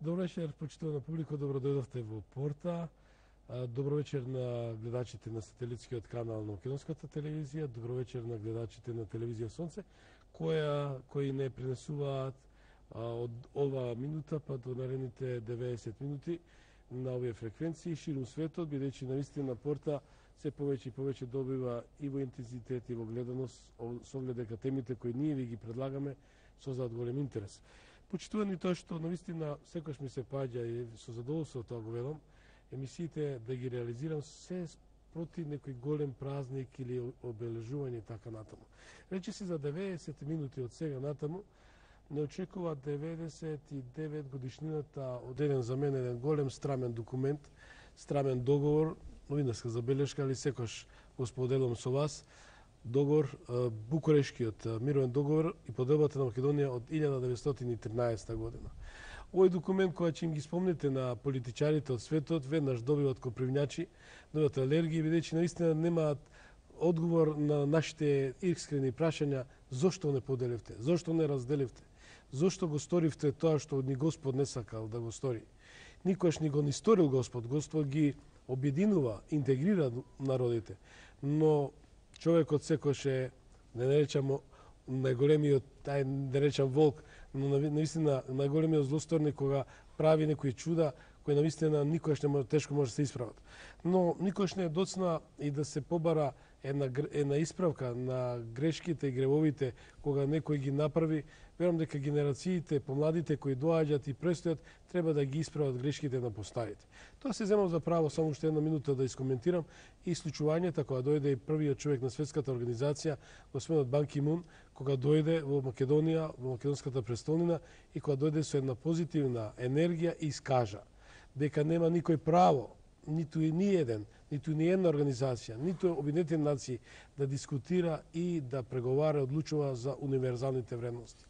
Добро вечер, почитувана публика, добро дојдовте во Порта. Добро вечер на гледачите на сателитскиот канал на Македонската телевизија, добро вечер на гледачите на телевизија Сонце, кои не пренесуваат од ова минута па до наредните 90 минути на овие фреквенции ширум светот, бидејќи навистина Порта се повеќе и повеќе добива и во интензитет и во гледаност, со оглед дека темите кои ние ви ги предлагаме создаваат голем интерес. Почитувани тоа што навистина секојаш ми се паѓа и со задоволство тоа го велам, емисиите да ги реализирам се проти некој голем празник или обележување така натаму. Рече си за 90 минути од сега натаму, не очекува 99 годишнината од еден за мен еден голем страмен документ, страмен договор, новинарска забелешка, али секојаш го споделувам со вас, договор, Букурешкиот мировен договор и поделбата на Македонија од 1913 година. Овој документ кој ќе им ги спомнете на политичарите од светот, веднаш добиват копривњачи, добиват алергии, бидејќи наистина немаат одговор на нашите искрени прашања зошто не поделивте, зошто не разделивте, зошто го сторивте тоа што ни Господ не сакал да го стори. Никош ни го не сторил Господ, Господ ги обединува, интегрира народите, но човекот секојаш е, не наречам најголемиот, тај да речам волк, но наистина најголемиот злосторник кога прави некои чуда кои наистина никогаш не може, тешко може да се исправат. Но никогаш не е доцна и да се побара една исправка на грешките и гревовите кога некој ги направи. Верувам дека генерациите, помладите кои доаѓаат и престојат, треба да ги исправат грешките на постарите. Тоа се земам за право само уште една минута да искоментирам и случувањето кога дојде и првиот човек на светската организација, господинот Бан Ки Мун, кога дојде во Македонија, во македонската престолнина и кога дојде со една позитивна енергија и искажа дека нема никој право, ниту и ни еден, ниту ни една организација, ниту Обединетите нации да дискутира и да преговара, одлучува за универзалните вредности.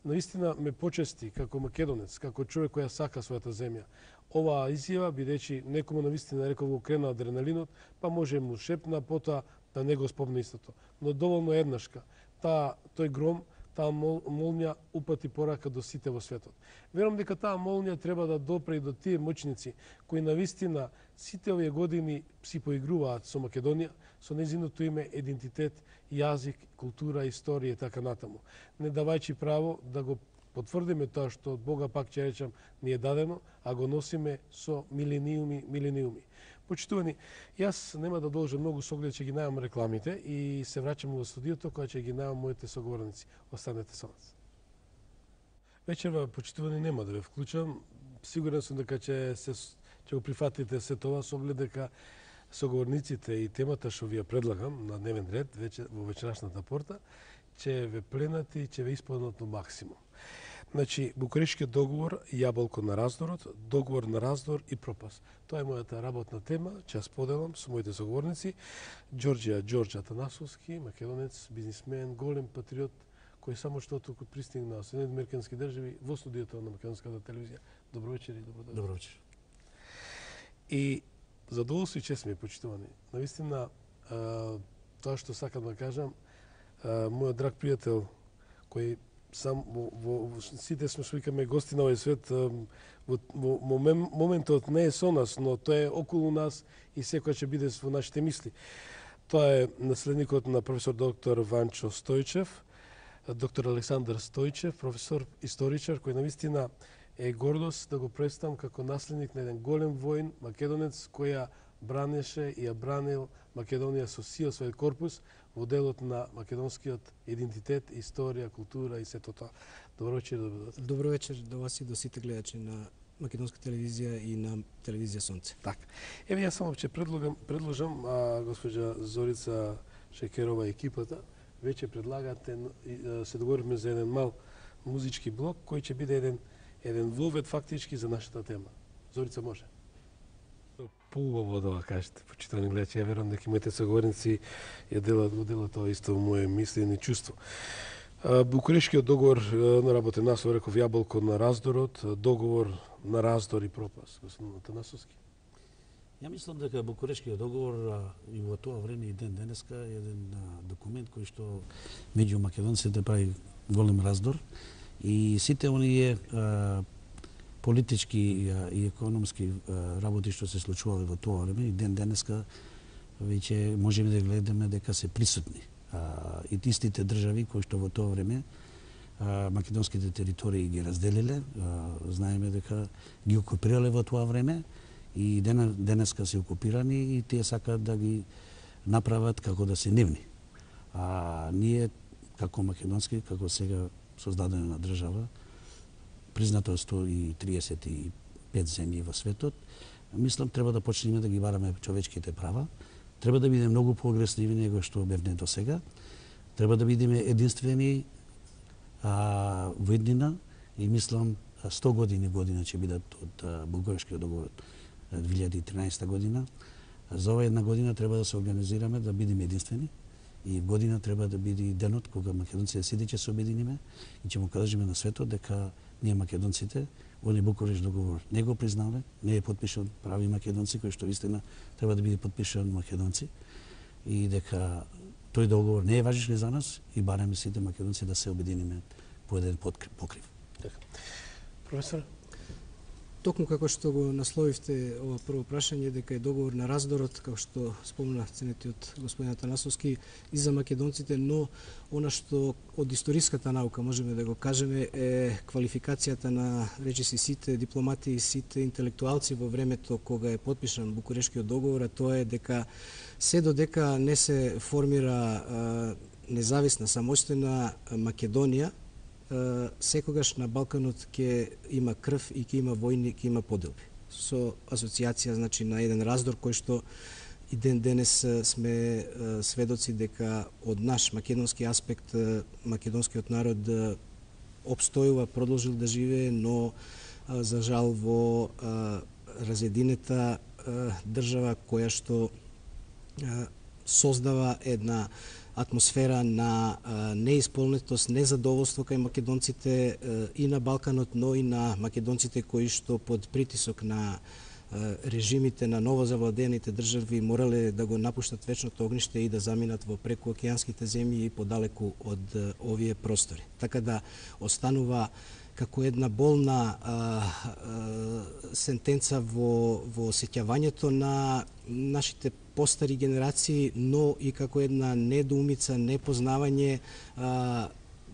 Наистина ме почести како македонец, како човек која сака својата земја. Оваа изјава, бидејќи некому навистина рекол го крена адреналинот, па може му шепна, потоа да не го спомне истото. Но доволно еднашка. Тој гром, таа молња упати порака до сите во светот. Верувам дека таа молња треба да допре и до тие моćници кои навистина сите овие години си поигруваат со Македонија, со незиното име, идентитет, јазик, култура, историја и така натаму. Не давајќи право да го потврдиме тоа што од Бога пак ќе речам ни е дадено, а го носиме со милениуми. Почитувани, јас нема да должам многу со оглед, ќе ги најам рекламите и се враќам во студиото кога ќе ги најам моите соговорници. Останете со нас. Вечерва, почитувани, нема да ве вклучам. Сигурен сум дека ќе го прифатите се тоа со оглед дека соговорниците и темата што ви ја предлагам на дневен ред во вечерашната Порта ќе ве пленати и ќе ве исполнат на максимум. Значи, Букурешкиот договор, јаболко на раздорот, договор на раздор и пропаст. Тоа е мојата работна тема, ќе ја споделам со моите соговорници. Ѓорѓ Атанасовски, македонец, бизнисмен, голем патриот, кој само што туку пристигна од Соединетите американски држави во студиото на Македонската телевизија. Добро вечер и добро дојде. Добро вечер. И задоволство и чест ми е, почитувани. Навистина, тоа што сакам да кажам, мојот драг пријател, кој сам сите сме викаме гости на овој свет, во моментот не е со нас, но тоа е околу нас и секој ќе биде во нашите мисли. Тоа е наследникот на професор доктор Ванчо Стојчев, доктор Александар Стојчев, професор историчар, кој навистина е гордост да го представам како наследник на еден голем воин, македонец, која бранеше и ја бранил Македонија со сиот својот корпус во делот на македонскиот идентитет, историја, култура и сето тоа. Добро вечер, Добро вечер до вас и до сите гледачи на Македонска телевизија и на телевизија Сонце. Така. Еве јас само ќе предложам госпоđа Зорица Шекерова и екипата веќе предлагате, се договоривме за еден мал музички блок кој ќе биде еден вовет фактички за нашата тема. Зорица, може? Поубаво да кажете, почитувани гледачи, ја верувам дека моите соговорници ја делат тоа исто моје мисли и чувство. Букурешкиот договор на работен нас, реков јаболко на раздорот, договор на раздор и пропаст. Господин Атанасовски. Ја мислам дека Букурешкиот договор и во тоа време и ден денеска е еден документ кој што меѓу македонците прави голем раздор и сите оние политички и економски работи што се случувале во тоа време и ден денеска веќе можеме да гледаме дека се присутни. И истите држави кои што во тоа време македонските територии ги разделиле, знаеме дека ги окупирале во тоа време и денеска се окупирани и тие сакаат да ги направат како да се нивни. Ние како македонски, како сега создадена држава, признато 135 земји во светот, мислам треба да почнеме да ги бараме човечките права. Треба да бидеме многу поагресивни него што бевме до сега. Треба да бидеме единствени во еднина и мислам 100 година ќе бидат од Бугарскиот договор 2013 година. За ова една година треба да се организираме да бидеме единствени и година треба да биде денот кога македонците сите ќе се обединиме и ќе му кажеме на светот дека ние македонците оној Букуреш договор не го признаваме, не е потпишан прави македонци кој што вистина треба да биде потпишан македонци и дека тој договор не е важен за нас и бараме сите македонци да се обединиме по еден покрив. Професор? Токму како што го насловивте ова прво прашање, дека е договор на раздорот, како што спомна ценетиот господин Атанасовски, и за македонците, но она што од историската наука можеме да го кажеме е квалификацијата на речиси сите дипломати и сите интелектуалци во времето кога е потпишан Букурешкиот договор, а тоа е дека се додека не се формира независна, самостојна Македонија, секогаш на Балканот ќе има крв и ќе има војни, ќе има поделби. Со асоциација, значи, на еден раздор кој што и ден денес сме сведоци дека од наш македонски аспект македонскиот народ обстојува, продолжил да живее, но за жал во разединета држава која што создава една атмосфера на неисполнетост, незадоволство кај македонците и на Балканот, но и на македонците кои што под притисок на режимите на новозавладените држави морале да го напуштат вечното огниште и да заминат во прекуокеанските земји и подалеку од овие простори. Така да останува како една болна сентенца во сеќавањето на нашите постари генерации, но и како една недоумица, непознавање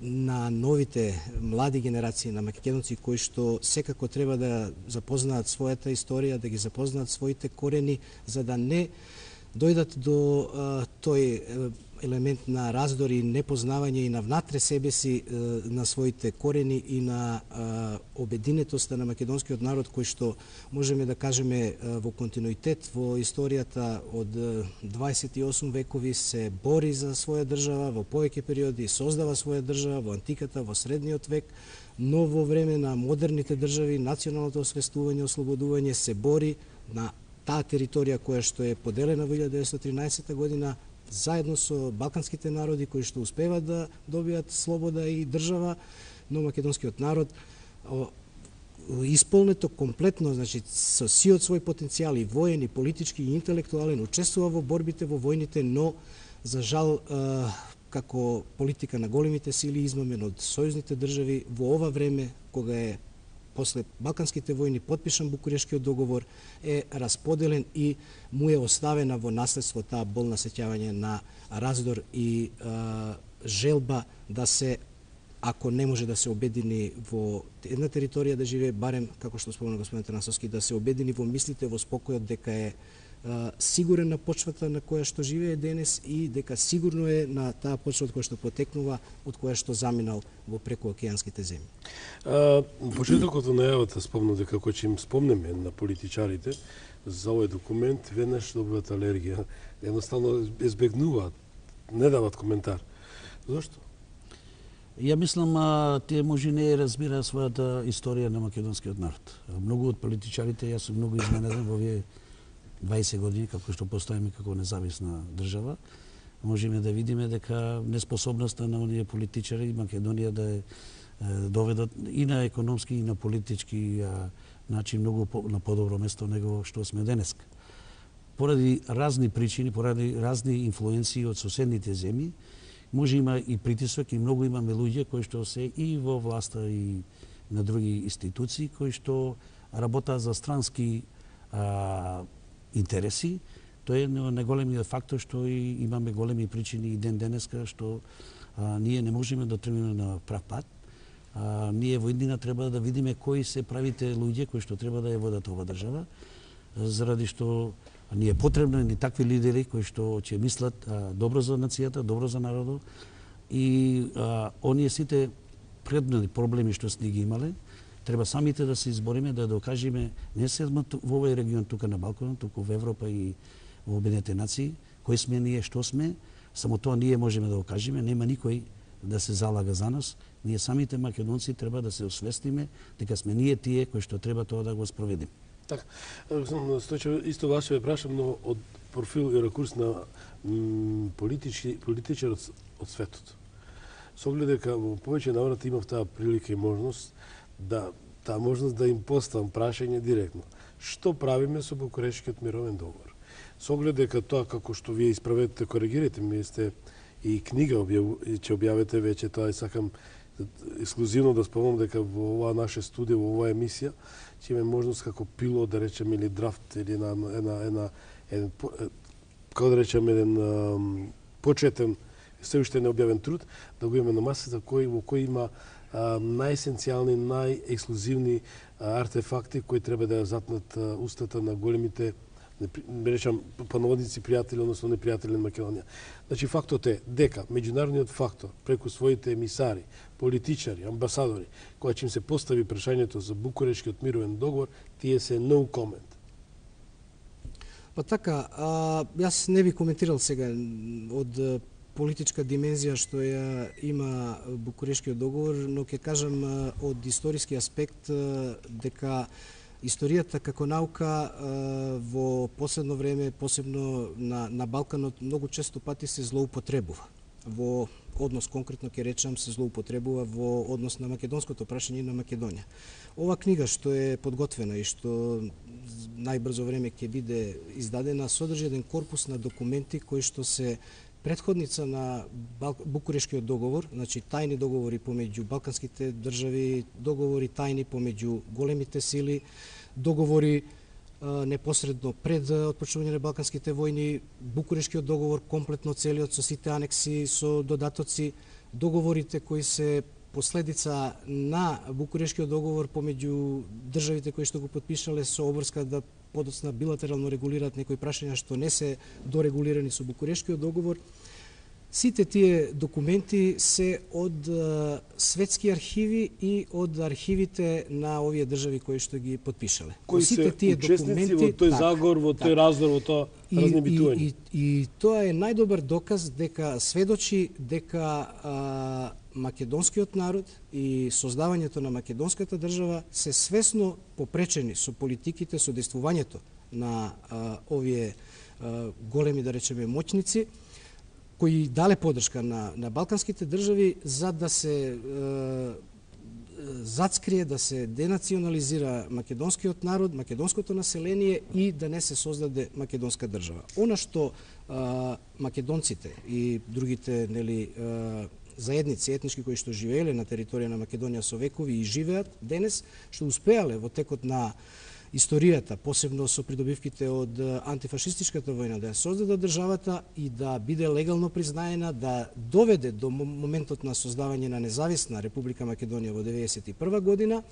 на новите млади генерации на македонци кои што секако треба да запознаат својата историја, да ги запознаат своите корени, за да не дојдат до тој елемент на раздор и непознавање и на внатре себе си на своите корени и на обединетоста на македонскиот народ кој што можеме да кажеме во континуитет во историјата од 28 векови се бори за своја држава, во повеќе периоди создава своја држава во антиката, во средниот век, но во време на модерните држави националното освестување, ослободување се бори на таа територија која што е поделена во 1913 година заедно со балканските народи кои што успеваат да добијат слобода и држава, но македонскиот народ исполнето комплетно, значи со сиот свој потенцијал и воен и политички и интелектуален учествува во борбите во војните, но за жал како политика на големите сили измамен од сојузните држави во ова време кога е после Балканските војни потпишан Букурешкиот договор е расподелен и му е оставена во наследство таа болна сеќавање на раздор и желба да се, ако не може да се обедини во една територија да живее, барем, како што спомна господин Танасовски, да се обедини во мислите, во спокојот дека е сигурен на почвата на која што живее денес и дека сигурно е на таа почва од која што потекнува, од која што заминал во прекуокеанските земји. Почетокот на најавата спомна дека кога ќе им спомнеме на политичарите за овој документ, веднаш добиваат алергија, едноставно избегнуваат, не дават коментар. Зошто? Ја мислам, тие може не разбира својата историја на македонскиот народ. Многу од политичарите, јас сум многу изменен во овие 20 години како што постоиме како независна држава, можеме да видиме дека неспособноста на оние политичари Македонија да е доведат и на економски и на политички начин многу на подобро место него што сме денеска. Поради разни причини, поради разни инфлуенции од соседните земји, може има и притисок и многу имаме луѓе кои што се и во власта и на други институции кои што работат за странски интереси. Тоа е најголемиот фактор што и имаме големи причини и ден денеска што ние не можеме да тргнеме на прав пат. Ние во иднина треба да видиме кои се правите луѓе кои што треба да ја водат оваа држава, заради што ни е потребно и такви лидери кои што ќе мислат добро за нацијата, добро за народот и оние сите предни проблеми што сме ги имале, треба самите да се избориме, да докажеме не само во овој регион тука на Балканот, туку во Европа и во Обединетите нации, кои сме ние, што сме, само тоа ние можеме да окажеме, нема никој да се залага за нас. Ние самите македонци треба да се освестиме дека сме ние тие кои што треба тоа да го спроведеме. Така, Стојче, исто вас ве прашам, но од профил и ракурс на политичар од светот. Со оглед дека во повеќе наврати имав таа прилика и можност да им поставам прашање директно. Што правиме со Букурешкиот мировен договор? Со оглед дека тоа како што вие исправете, коригирате, ми сте и книга ќе објавите веќе, тоа сакам ексклузивно да спомнам дека во оваа наша студија, во оваа емисија, ќе имаме можност како пилот, да речеме, или драфт, или како да речеме, еден почетен, се уште необјавен труд, да го имаме на масата, во кој има најесенцијални, најексклузивни артефакти кои треба да ја затнат устата на големите, речам, по наводници пријатели, односно непријатели на Македонија. Значи, фактот е дека меѓународниот фактор, преку своите емисари, политичари, амбасадори, кога ќе им се постави прашањето за Букурешкиот мировен договор, тие се no comment. Па така, јас не би коментирал сега од политичка димензија што ја има Букурешкиот договор, но ќе кажам од историски аспект дека историјата како наука во последно време, посебно на Балканот, многу често пати се злоупотребува. Во однос, конкретно ќе речам, се злоупотребува во однос на македонското прашање на Македонија. Ова книга што е подготвена и што најбрзо време ќе биде издадена, содржи еден корпус на документи кои што се претходница на Букурешкиот договор, значи тајни договори помеѓу балканските држави, договори тајни помеѓу големите сили, договори непосредно пред отпочнување на балканските војни, Букурешкиот договор комплетно целиот со сите анекси, со додатоци, договорите кои се последица на Букурешкиот договор помеѓу државите кои што го подпишале со обврска да подоцна билатерално регулираат некои прашања што не се дорегулирани со Букурешкиот договор. Сите тие документи се од светски архиви и од архивите на овие држави кои што ги подпишале. Кои се учесници во тој заговор, во тој раздор, во тоа разнебитување. И тоа е најдобар доказ дека сведочи дека македонскиот народ и создавањето на македонската држава се свесно попречени со политиките, со действувањето на овие големи, да речеме, моќници, кои дале подршка на балканските држави за да се зацкрие, да се денационализира македонскиот народ, македонското население и да не се создаде македонска држава. Она што македонците и другите заедници етнички кои што живееле на територија на Македонија со векови и живеат денес, што успеале во текот на историјата, посебно со придобивките од антифашистичката војна, да ја создаде државата и да биде легално признаена, да доведе до моментот на создавање на независна Република Македонија во 1991 година,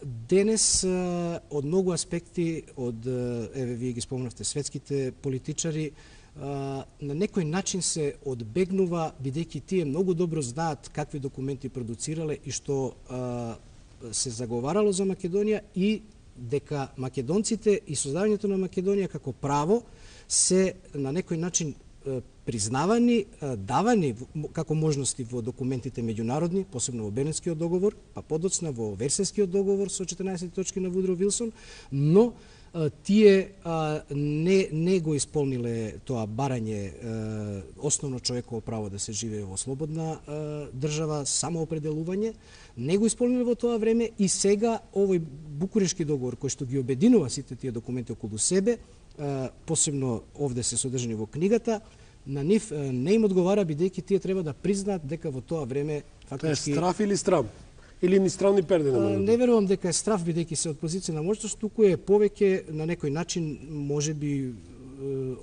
денес од многу аспекти, вие ги спомнавте, светските политичари, на некој начин се одбегнува, бидејќи тие многу добро знаат какви документи продуцирале и што се заговарало за Македонија и дека македонците и создавањето на Македонија како право се на некој начин признавани, давани како можности во документите меѓународни, посебно во Бернскиот договор, па подоцна во Версајскиот договор со 14 точки на Вудро Вилсон, но тие не го исполниле тоа барање основно човеково право да се живее во слободна држава, самоопределување, не го исполниле во тоа време и сега овој Букурешки договор кој што ги обединува сите тие документи околу себе, посебно овде се содржани во книгата, на нив не им одговара бидејќи тие треба да признаат дека во тоа време фактички страф или страм? Или ни страни перде нема? Не верувам дека е страв, бидејќи се од позиција на моќност, туку е повеќе на некој начин можеби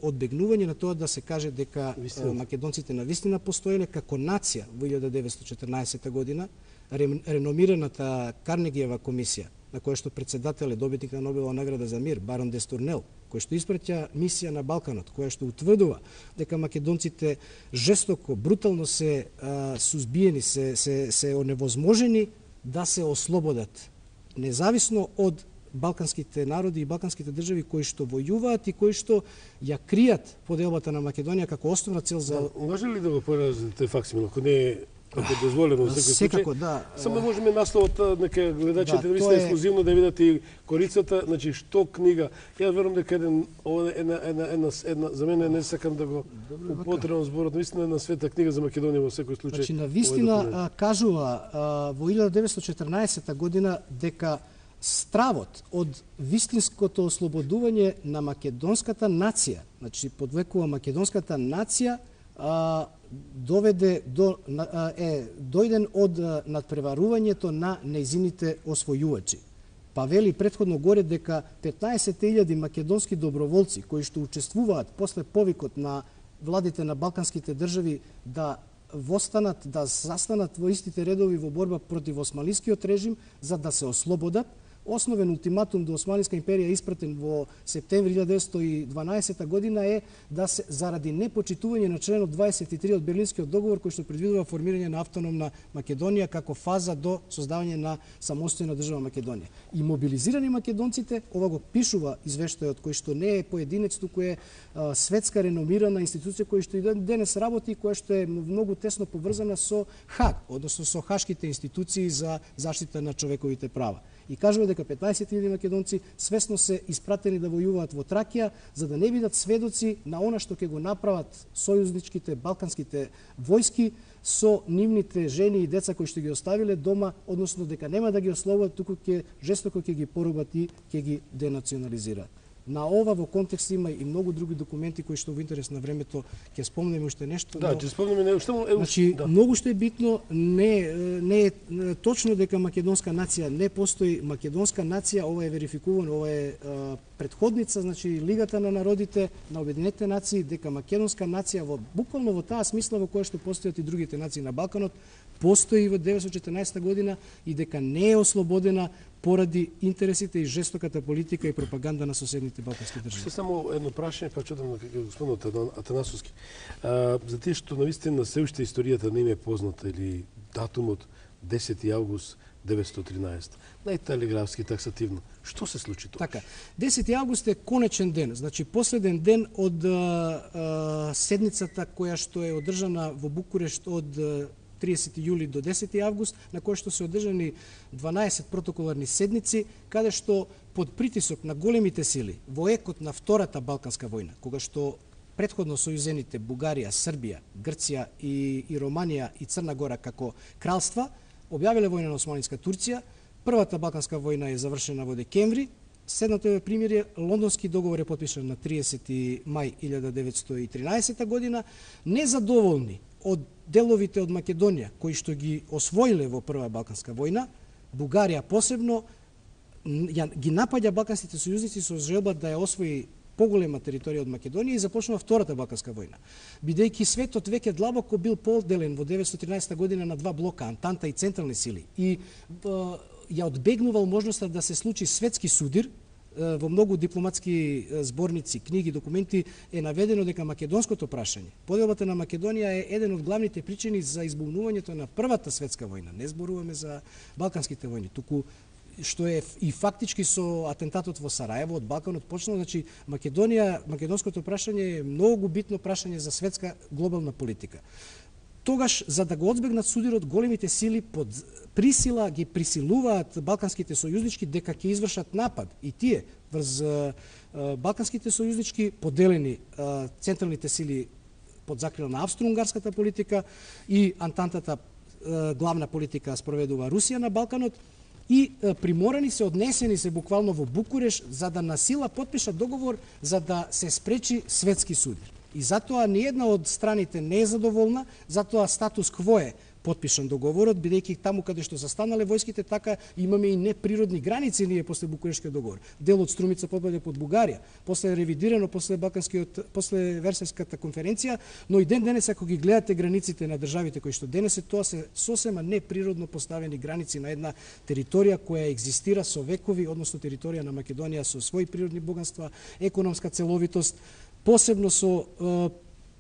одбегнување на тоа да се каже дека македонците на вистина постоеле како нација во 1914 година, реномираната Карнегиева комисија, на која што председател е добитник на Нобелова награда за мир, барон де Стурнел, кој што испраќа мисија на Балканот, која што утврдува дека македонците жестоко, брутално се сузбиени, се оневозможени да се ослободат, независно од балканските народи и балканските држави кои што војуваат и кои што ја кријат поделбата на Македонија како основна цел за... Може ли да го поразите факсимил, ако не е како дозволено во секој случај? Секако, да. Само можеме насловот нека гледачите да ексклузивно да видат и корицата, значи што книга. Ја верувам дека една за мене не сакам да го употребам зборот, наистина една света книга за Македонија во секој случај. Значи на вистина кажува во 1914 година дека стравот од вистинското ослободување на македонската нација, значи подвекува македонската нација, дојден од надпреварувањето на нејзините освојувачи. Па вели претходно горе дека 15.000 македонски доброволци кои што учествуваат после повикот на владите на балканските држави да востанат, да застанат во истите редови во борба против османлискиот режим за да се ослободат. Основен ултиматум до Османлиска империја испратен во септември 1912 година е да се заради непочитување на членот 23 од Берлинскиот договор кој што предвидува формирање на автономна Македонија како фаза до создавање на самостојна држава Македонија. И мобилизирани македонците, ова го пишува извештајот кој што не е поединец, туку е светска реномирана институција која што и денес работи и која што е многу тесно поврзана со Хаг, односно со хашките институции за заштита на човековите права. И кажува дека 15.000 македонци свесно се испратени да војуваат во Тракија, за да не бидат сведоци на она што ќе го направат сојузничките балканските војски со нивните жени и деца кои што ги оставиле дома, односно дека нема да ги ослободат, туку ќе жестоко ќе ги порубат и ќе ги денационализираат. На ова во контекст има и многу други документи кои што во интерес на времето ќе спомнеме уште нешто. Да, ќе спомнеме нешто. Значи, многу што е битно, не е точно дека македонска нација не постои. Македонска нација, ова е верификувано, ова е претходница, значи Лигата на народите на Обединетите нации, дека македонска нација буквално во таа смисла во која што постојат и другите нации на Балканот, постои во 1914 година и дека не е ослободена поради интересите и жестоката политика и пропаганда на соседните балкански држави. Се само едно прашање, па чудам на господинот Атанасовски. За тие што навистина се уште историјата не им е позната или датумот 10 август 1913. Најтелеграфски таксативно. Што се случи тоа? Така, 10 август е конечен ден, значи последен ден од седницата која што е одржана во Букурешт од 30 јули до 10 август, на кој што се одржани 12 протоколарни седници, каде што под притисок на големите сили во екот на Втората Балканска војна, кога што претходно сојузените Бугарија, Србија, Грција и Романија и Црна Гора како кралства, објавиле војна на Османлиска Турција. Првата Балканска војна е завршена во декември. Следното е примирие, Лондонски договор е потпишан на 30 мај 1913 година. Незадоволни од деловите од Македонија, кои што ги освоиле во Прва Балканска војна, Бугарија посебно ги напаѓа балканските сојузници со желба да ја освои поголема територија од Македонија и започнува Втората Балканска војна. Бидејќи светот веќе длабоко бил поделен во 1913 година на два блока, Антанта и централни сили, и ја одбегнувал можноста да се случи светски судир. Во многу дипломатски зборници, книги, документи е наведено дека македонското прашање, поделбата на Македонија е еден од главните причини за избунувањето на Првата светска војна. Не зборуваме за балканските војни, туку што е и фактички со атентатот во Сараево од Балканот почнал, значи македонското прашање е многу битно прашање за светска глобална политика. Тогаш, за да го одбегнат судирот, големите сили под присила ги присилуваат балканските сојузнички дека ќе извршат напад и тие врз балканските сојузнички, поделени централните сили под закрила на австро-унгарската политика и Антантата главна политика спроведува Русија на Балканот, и приморани се, однесени се буквално во Букуреш за да на сила потпишат договор за да се спречи светски судир. И затоа ниедна од страните не е задоволна, затоа статус кво е потпишан договорот, бидејќи таму каде што застанале војските, така имаме и неприродни граници ние после Букурешкиот договор. Дел од Струмица попаде под Бугарија, после ревидирано после после Версајската конференција, но и ден денес ако ги гледате границите на државите кои што денес тоа се сосема неприродно поставени граници на една територија која екзистира со векови, односно територија на Македонија со своји природни богатства, економска целовитост, посебно со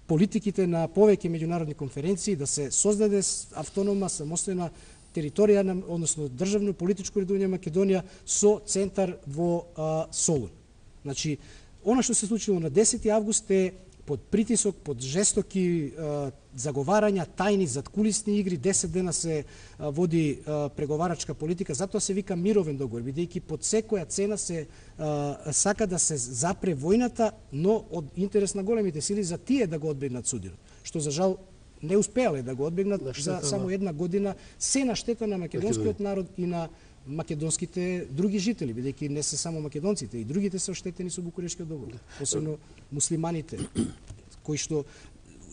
политиките на повеќе меѓународни конференции да се создаде автономна, самостојна територија, односно државно политичко уредување Македонија со центар во Солун. Значи, она што се случило на 10 август е под притисок, под жестоки заговарања, тајни задкулисни игри, 10 дена се води преговарачка политика, затоа се вика мировен договор, бидејќи под секоја цена се сака да се запре војната, но од интерес на големите сили за тие да го одбегнат судирот, што за жал не успеале да го одбегнат за само една година, се на штета на македонскиот народ и на македонските други жители, бидејќи не се само македонците, и другите се оштетени со Букурешкиот договор, посебно муслиманите, кои што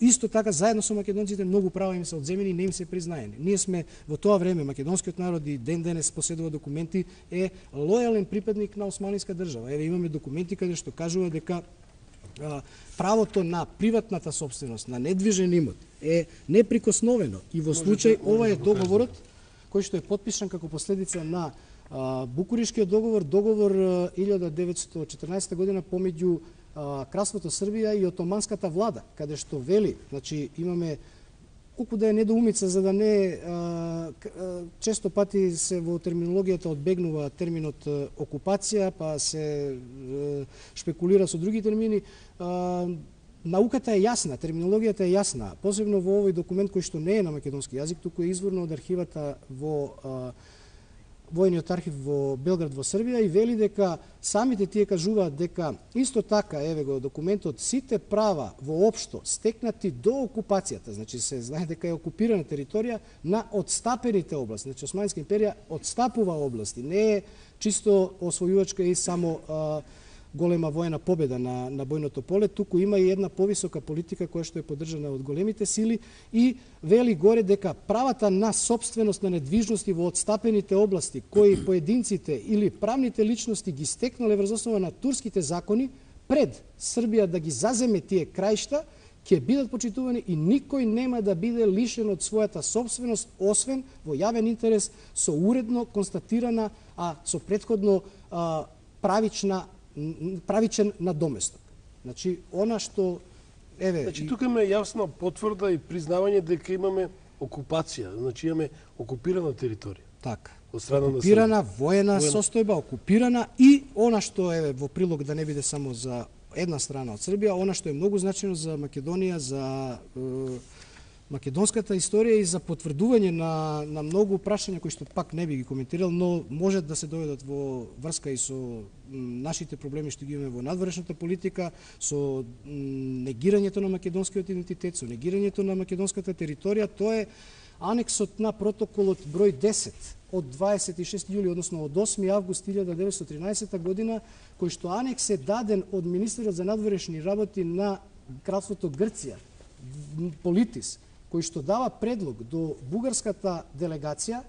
исто така заедно со македонците многу права им се одземени и не им се признаени. Ние сме во тоа време, македонскиот народ и ден денес поседува документи, е лојален припадник на османлиска држава. Еве имаме документи каде што кажува дека правото на приватната собственост, на недвижен имот е неприкосновено и во случај ова е договорот кој што е потпишан како последица на Букурешкиот договор, договор 1914 година помеѓу Кралството Србија и Отоманската влада, каде што вели, значи имаме колку да е недоумица за да не често пати се во терминологијата одбегнува терминот окупација, па се шпекулира со други термини. Науката е јасна, терминологијата е јасна, посебно во овој документ кој што не е на македонски јазик, туку е изворно од архивата во Војниот архив во Белград во Србија и вели дека самите тие кажуваат дека исто така, еве го документот, сите права воопшто стекнати до окупацијата, значи се знае дека е окупирана територија на одстапените области, значи Османска империја одстапува области, не е чисто освојувачка и само голема воена победа на бојното поле, туку има и една повисока политика која што е поддржана од големите сили и вели горе дека правата на собственост на недвижности во одстапените области кои поединците или правните личности ги стекнале врз основа на турските закони пред Србија да ги заземе тие краишта, ќе бидат почитувани и никој нема да биде лишен од својата собственост, освен во јавен интерес со уредно констатирана, а со претходно правичен надоместок. Значи, она што еве... Значи, тука има јасна потврда и признавање дека имаме окупација, значи имаме окупирана територија. Така. Од страна на окупирана воена состојба, окупирана и она што е во прилог да не биде само за една страна од Србија, она што е многу значено за Македонија, за македонската историја и за потврдување на многу прашања кои што пак не би ги коментирал, но можат да се доведат во врска и со нашите проблеми што ги имаме во надворешната политика, со негирањето на македонскиот идентитет, со негирањето на македонската територија. Тоа е анексот на протоколот број 10 од 26 јули, односно од 8 август 1913 година, кој што анекс е даден од министерот за надворешни работи на Кралството Грција, Политис, кој што дава предлог до бугарската делегација,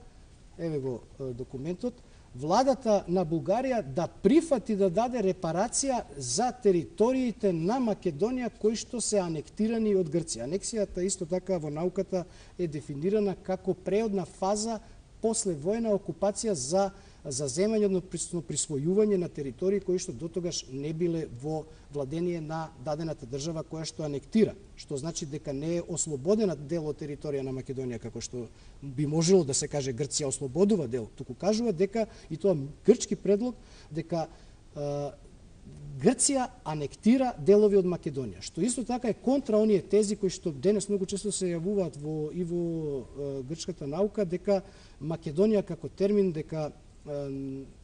еве го документот, владата на Бугарија да прифати да даде репарација за териториите на Македонија кои што се анектирани од Грција. Анексијата исто така во науката е дефинирана како преодна фаза после војна окупација за заземање, односно присвојување на територии кои што дотогаш не биле во владение на дадената држава која што анектира, што значи дека не е ослободена дел од територија на Македонија, како што би можело да се каже Грција ослободува дел, туку кажува дека, и тоа грчки предлог, дека Грција анектира делови од Македонија, што исто така е контра оние тези кои што денес многу често се јавуваат и во грчката наука, дека Македонија како термин, дека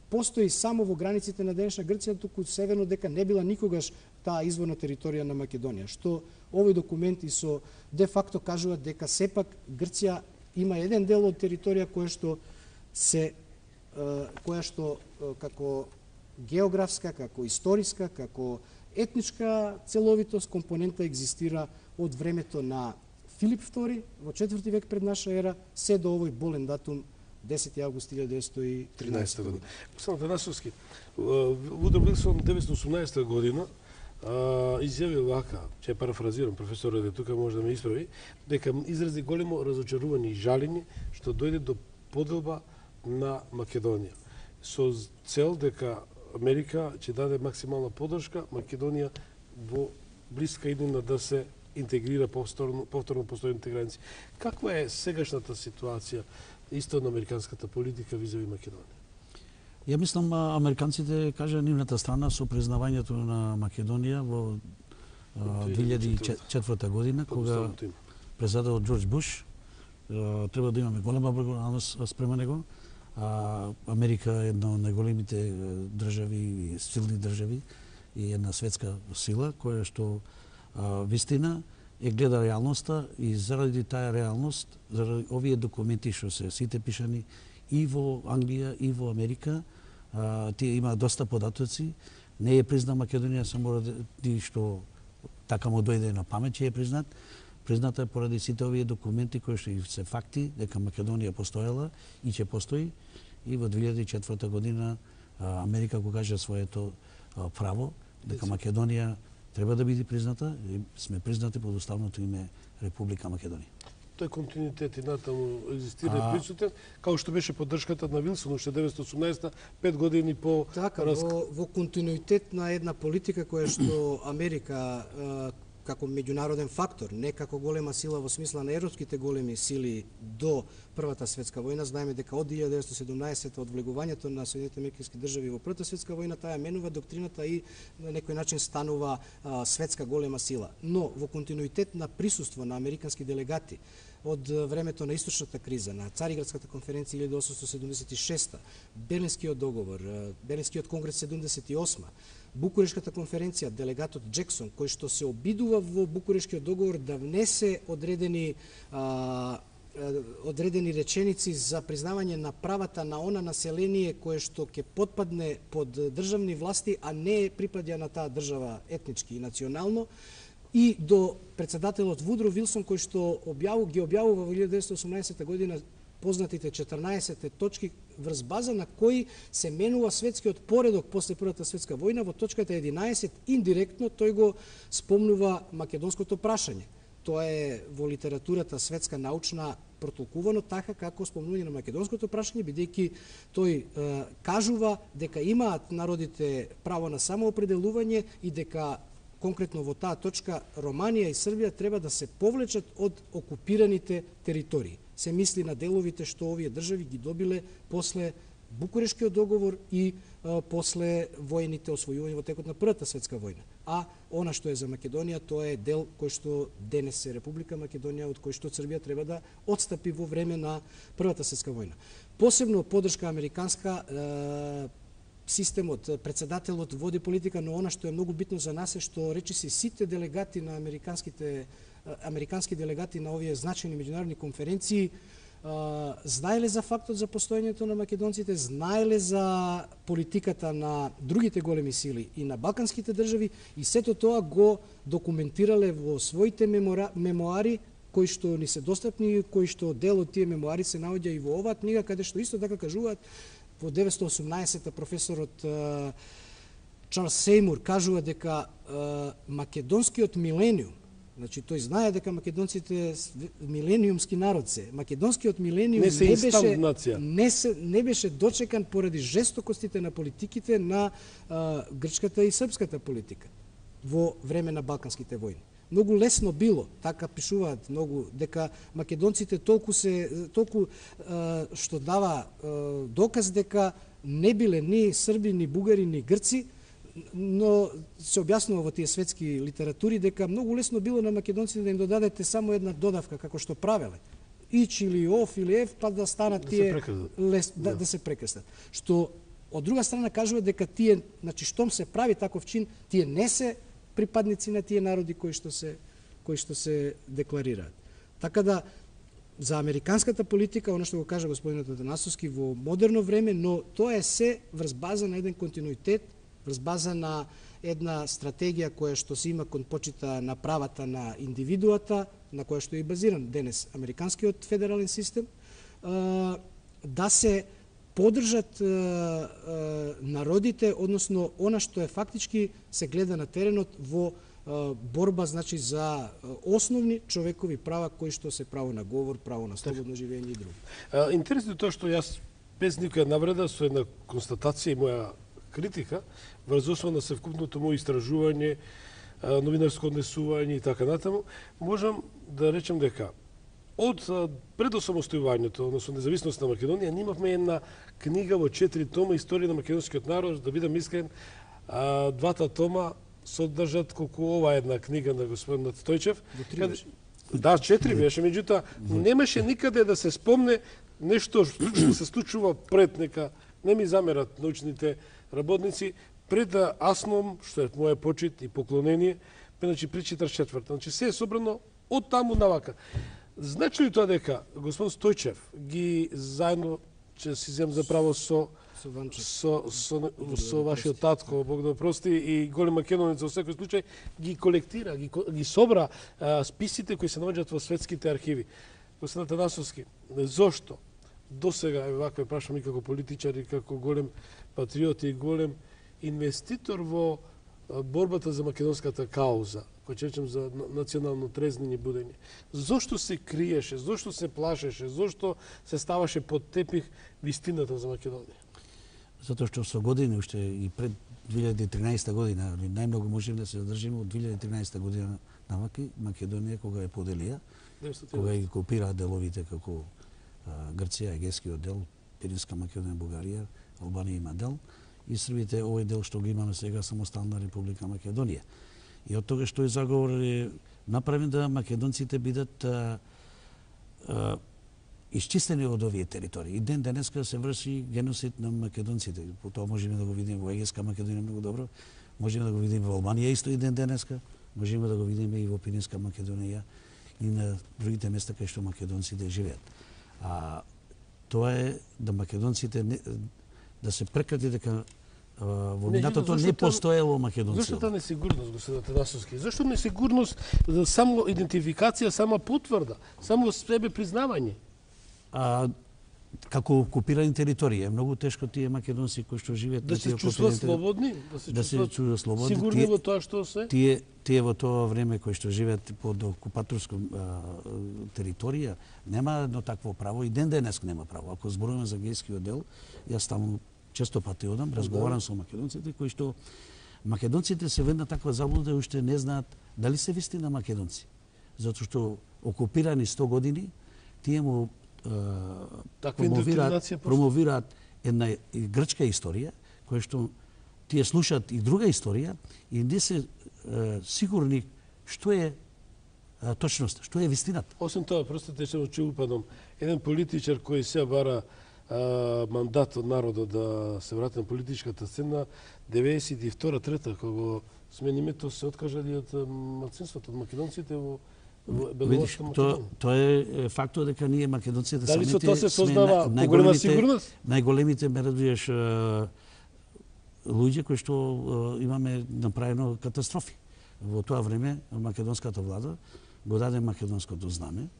постои само во границите на денешна Грција, туку северно дека не била никогаш таа изворна територија на Македонија, што овој документ и со де факто кажуваат дека сепак Грција има еден дел од територија која што како географска, како историска, како етничка целовитост компонента екзистира од времето на Филип II во 4 век пред наша ера, се до овој болен датум 10 август 1913 година. Само Танасовски, Вудро Вилсон 1918 година изјавил вака, ќе парафразирам, професорот е тука, може да ме исправи, дека изрази големо разочарување и жалење што дојде до поделба на Македонија. Со цел дека Америка ќе даде максимална поддршка Македонија во блиска иднина да се интегрира повторно постојните граници. Каква е сегашната ситуација исто на американската политика визави Македонија? Ја мислам, американците кажа нивната страна со признавањето на Македонија во 2004 година, кога председателот Џорџ Буш треба да имаме голема благодарност спрема него. Америка е една од најголемите држави и силни држави и една светска сила која што вистина е гледа реалноста и заради таа реалност, заради овие документи што се сите пишани и во Англија и во Америка, тие има доста податоци. Не е призна Македонија само ради што така му дојде на памет че е признат. Призната е поради сите овие документи кои што се факти дека Македонија постоела и ќе постои. И во 2004 година Америка го кажа своето право дека Македонија треба да биде призната и сме признати под уставното име Република Македонија. Тој континуитет и натаму екзистира и присутен, као што беше поддршката на Вилсон уште 1918, 5 години по така, во континуитет на една политика која што Америка како меѓународен фактор, не како голема сила во смисла на европските големи сили до Првата светска војна. Знаеме дека од 1917 од влегувањето на Соединетите американски држави во Првата светска војна, таа менува доктрината и на некој начин станува светска голема сила. Но во континуитет на присуство на американски делегати од времето на источната криза, на Цариградската конференција 1876, Берлинскиот договор, Берлинскиот конгрес 78, Букурешката конференција, делегатот Джексон, кој што се обидува во Букурешкиот договор да внесе одредени реченици за признавање на правата на она население кое што ќе потпадне под државни власти, а не припаѓа на таа држава етнички и национално, и до председателот Вудро Вилсон кој што ги објавува во 1918 година познатите 14 точки врз база на кои се менува светскиот поредок после Првата светска војна. Во точката 11 индиректно тој го спомнува македонското прашање. Тоа е во литературата светска научна протолкувано така како спомнување на македонското прашање, бидејќи тој кажува дека имаат народите право на самоопределување и дека конкретно во таа точка Романија и Србија треба да се повлечат од окупираните територии. Се мисли на деловите што овие држави ги добиле после Букурешкиот договор и после воените освојувања во текот на Првата светска војна. А она што е за Македонија, тоа е дел кој што денес е Република Македонија, од кој што Србија треба да отстапи во време на Првата светска војна. Посебно поддршка американска, системот, председателот води политика, но она што е многу битно за нас е што речиси сите делегати на американски делегати на овие значајни меѓународни конференции знаеле за фактот за постоењето на македонците, знаеле за политиката на другите големи сили и на балканските држави и сето тоа го документирале во своите мемоари кои што ни се достапни, кои што дел од тие мемоари се наоѓа и во оваа книга, каде што исто така кажуваат во 1918 професорот Чарлс Сеймур кажува дека македонскиот милениум, значи тој знае дека македонците милениумски народ се, македонскиот милениум не беше дочекан поради жестокостите на политиките на грчката и српската политика во време на балканските војни. Многу лесно било, така пишуваат многу, дека македонците толку што дава доказ дека не биле ни срби, ни бугари, ни грци, но се објаснува во тие светски литератури дека многу лесно било на македонците да им додадете само една додавка, како што правеле. Ич или оф или еф, па да станат тие да се прекрстат. Што од друга страна кажува дека тие, значи штом се прави таков чин, тие не се припадници на тие народи кои што се декларираат. Така да за американската политика, она што го кажа господинот Атанасовски, во модерно време, но тоа е се врз база на еден континуитет, врз база на една стратегија која што се има кон почита на правата на индивидуата, на која што е базиран денес американскиот федерален систем, да се поддржат народите, односно она што е фактички се гледа на теренот во борба, значи, за основни човекови права кои што се право на говор, право на слободно живење и други. Интересно е тоа што јас без никоја навреда со една констатација и моја критика врз основа на севкупното моје истражување, новинарско однесување и така натаму, можам да речем дека од пред осамостојувањето, односно независност на Македонија, имавме една книга во 4 тома Историја на македонскиот народ, да бидам искрен, двата тома содржат колку ова една книга на господинот Стојчев. Да, 4 беше, меѓутоа немаше никаде да се спомне нешто што се случува пред, нека не ми замерат научните работници, пред да асном, што е моја почит и поклонение, значи пред 44-та. Значи се е собрано од таму навака. Значи ли тоа дека господин Стојчев ги заедно, че си зем за право со вашиот татко, Бог да прости, и голем македонец во секој случај, ги колектира, ги собра списите кои се наоѓаат во светските архиви. Господин Атанасовски, зошто досега, вака прашам и како политичар и како голем патриот и голем инвеститор во борбата за македонската кауза, кој ќе речем за национално трезнење и будење, зошто се криеше, зошто се плашеше, зошто се ставаше под тепих вистината за Македонија? Затоа што со години, уште и пред 2013 година, најмногу можеме да се задржиме од 2013 година наваки, Македонија кога е поделија, кога ги копира деловите како Грција, Егејскиот дел, Пиринска Македонија, Бугарија, Албанија има дел, и србите овој дел што го имаме сега самостална Република Македонија. И од тогаш тој заговор е направен да македонците бидат исчистени од овие територии. И ден денеска се врши геноцид на македонците. Тоа можеме да го видиме во Егејска Македонија многу добро, можеме да го видиме во Албанија исто и ден денеска, можеме да го видиме и во Пиринска Македонија и на другите места кај што македонците живеат. Тоа е да македонците да се прекрати дека во минатото не постоело македонци. Зошто таа несигурност, господин Атанасовски? Зошто несигурност за само идентификација, само потврда, само себе признавање? Како окупирани територии е многу тешко тие македонци кои што живеат да се чувствуваат слободни, да се чувствуваат слободни, сигурни во тоа што се. Тие во тоа време кои што живеат под окупаторска територија нема едно такво право и ден денес нема право. Ако зборуваме за Егејскиот дел, јас таму често пати одам, разговарам со македонците кои што македонците се во една таква заблуда и уште не знаат дали се вистина македонци. Затоа што окупирани 100 години тие му промовираат една грчка историја, која што тие слушаат и друга историја и не се сигурни што е точност, што е вистината. Освен тоа, простите че упадам, еден политичар кој се бара мандат од народот да се врати на политичката сцена, 92-3, кога смени името, се откажали од малцинството, од македонците во Белорусска Македонија. Тоа е фактот дека ние македонците самите... Дали со тоа се создава поголема сигурност? Најголемите ме радуеш луѓе кои што имаме направено катастрофи. Во тоа време македонската влада го даде македонското знаме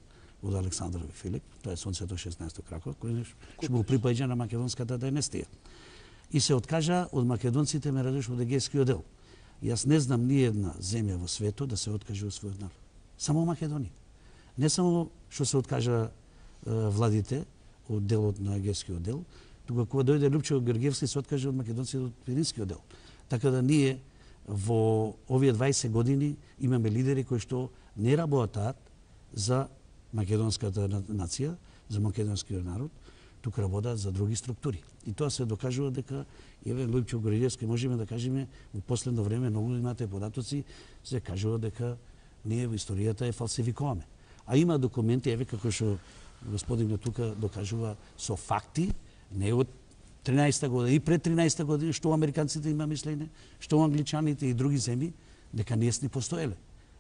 од Александар Филип, тоа е сонцето 16 кракот, кој што му припаѓа на македонската династија. И се откажа од македонците ме радуеш од Егејскиот дел. Јас не знам ни една земја во светот да се откаже од својот народ. Само Македонија. Не само што се откажа владите од делот на Егејскиот дел, тука кога дојде Лјупчо Георгиевски се откажа од македонците од Пиринскиот дел. Така да ние во овие 20 години имаме лидери кои што не работаат за македонската нација, за македонскиот народ, тука работаат за други структури. И тоа се докажува дека еве Лјупчо Георгиевски можеме да кажеме во последно време многу имате податоци се кажува дека ние во историјата е фалсификуваме. А има документи, еве како што господинот тука докажува со факти, не од 13-та година и пред 13-та година, што американците има мислене, што англичаните и други земји, дека ние сни постоеле.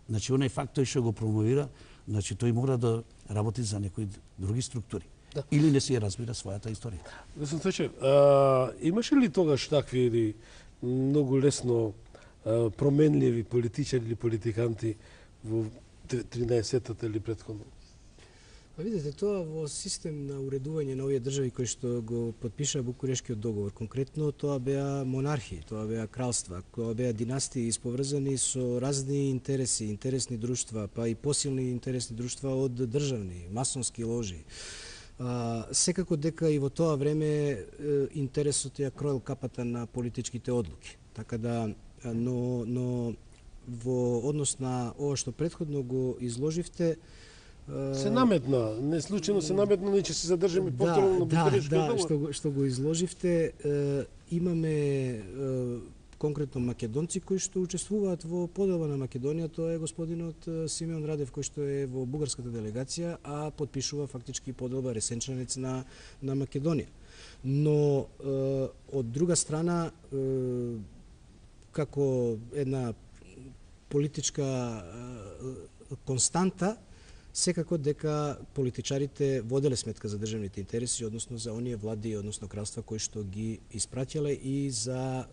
Значи, онај факт тој што го промовира, значи тој мора да работи за некои други структури. Да. Или не си разбира својата историја. Господин Стојчев, имаше ли тогаш такви или многу лесно променливи политичари или политиканти во 13-тата или претходно? Видите, тоа во систем на уредување на овие држави кои што го потпиша Букурешкиот договор, конкретно тоа беа монархии, тоа беа кралства, тоа беа династии исповрзани со разни интереси, интересни друштва, па и посилни интересни друштва од државни, масонски ложи. Секако дека и во тоа време интересот ја кроел капата на политичките одлуки. Така да, но во однос на ова што претходно го изложивте, се наметна, не случајно се наметна, не че се задржиме повторно на Букурешкиот договор. Што го изложивте, имаме конкретно македонци кои што учествуваат во поделба на Македонија, тоа е господинот Симеон Радев кој што е во бугарската делегација, а потпишува фактички поделба ресенчанец на Македонија. Но од друга страна, како една политичка константа, секако дека политичарите воделе сметка за државните интереси, односно за оние влади, односно кралства кои што ги испраќале и за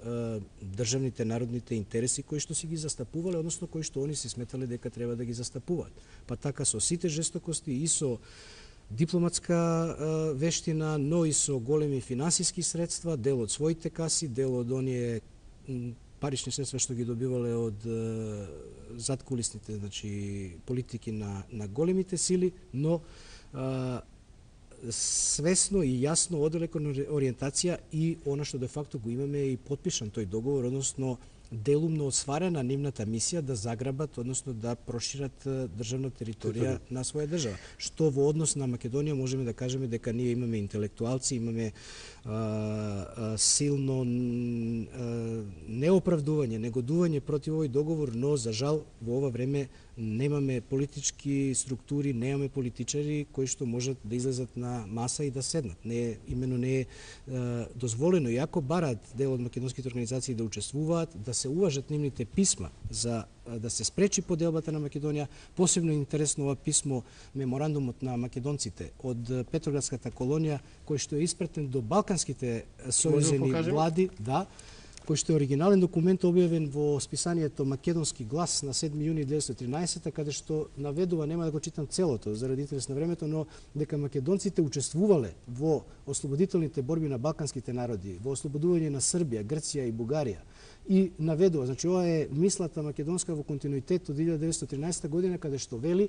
државните народните интереси кои што си ги застапувале, односно кои што они си сметале дека треба да ги застапуваат. Па така со сите жестокости и со дипломатска вештина, но и со големи финансиски средства, дел од своите каси, дел од оние парични средства што ги добивале од задкулисните, значи, политики на големите сили, но свесно и јасно оделе кон ориентација и она што де факто го имаме и потпишан тој договор, односно делумно осварена нивната мисија да заграбат, односно да прошират државна територија на своја држава. Што во однос на Македонија можеме да кажеме дека ние имаме интелектуалци, имаме силно неоправдување, негодување против овој договор, но за жал во ова време немаме политички структури, немаме политичари кои што можат да излезат на маса и да седнат. Именно не е дозволено, иако барат дел од македонските организации да учествуваат, да се уважат нивните писма за да се спречи поделбата на Македонија. Посебно интересно ова писмо, меморандумот на македонците од Петроградската колонија, кој што е испратен до балканските сојузени влади, кој што е оригинален документ објавен во списанието Македонски глас на 7 јуни 1913, каде што наведува, нема да го читам целото заради интерес на времето, но дека македонците учествувале во ослободителните борби на балканските народи, во ослободување на Србија, Грција и Бугарија. И наведува, значи ова е мислата македонска во континуитет од 1913 година, каде што вели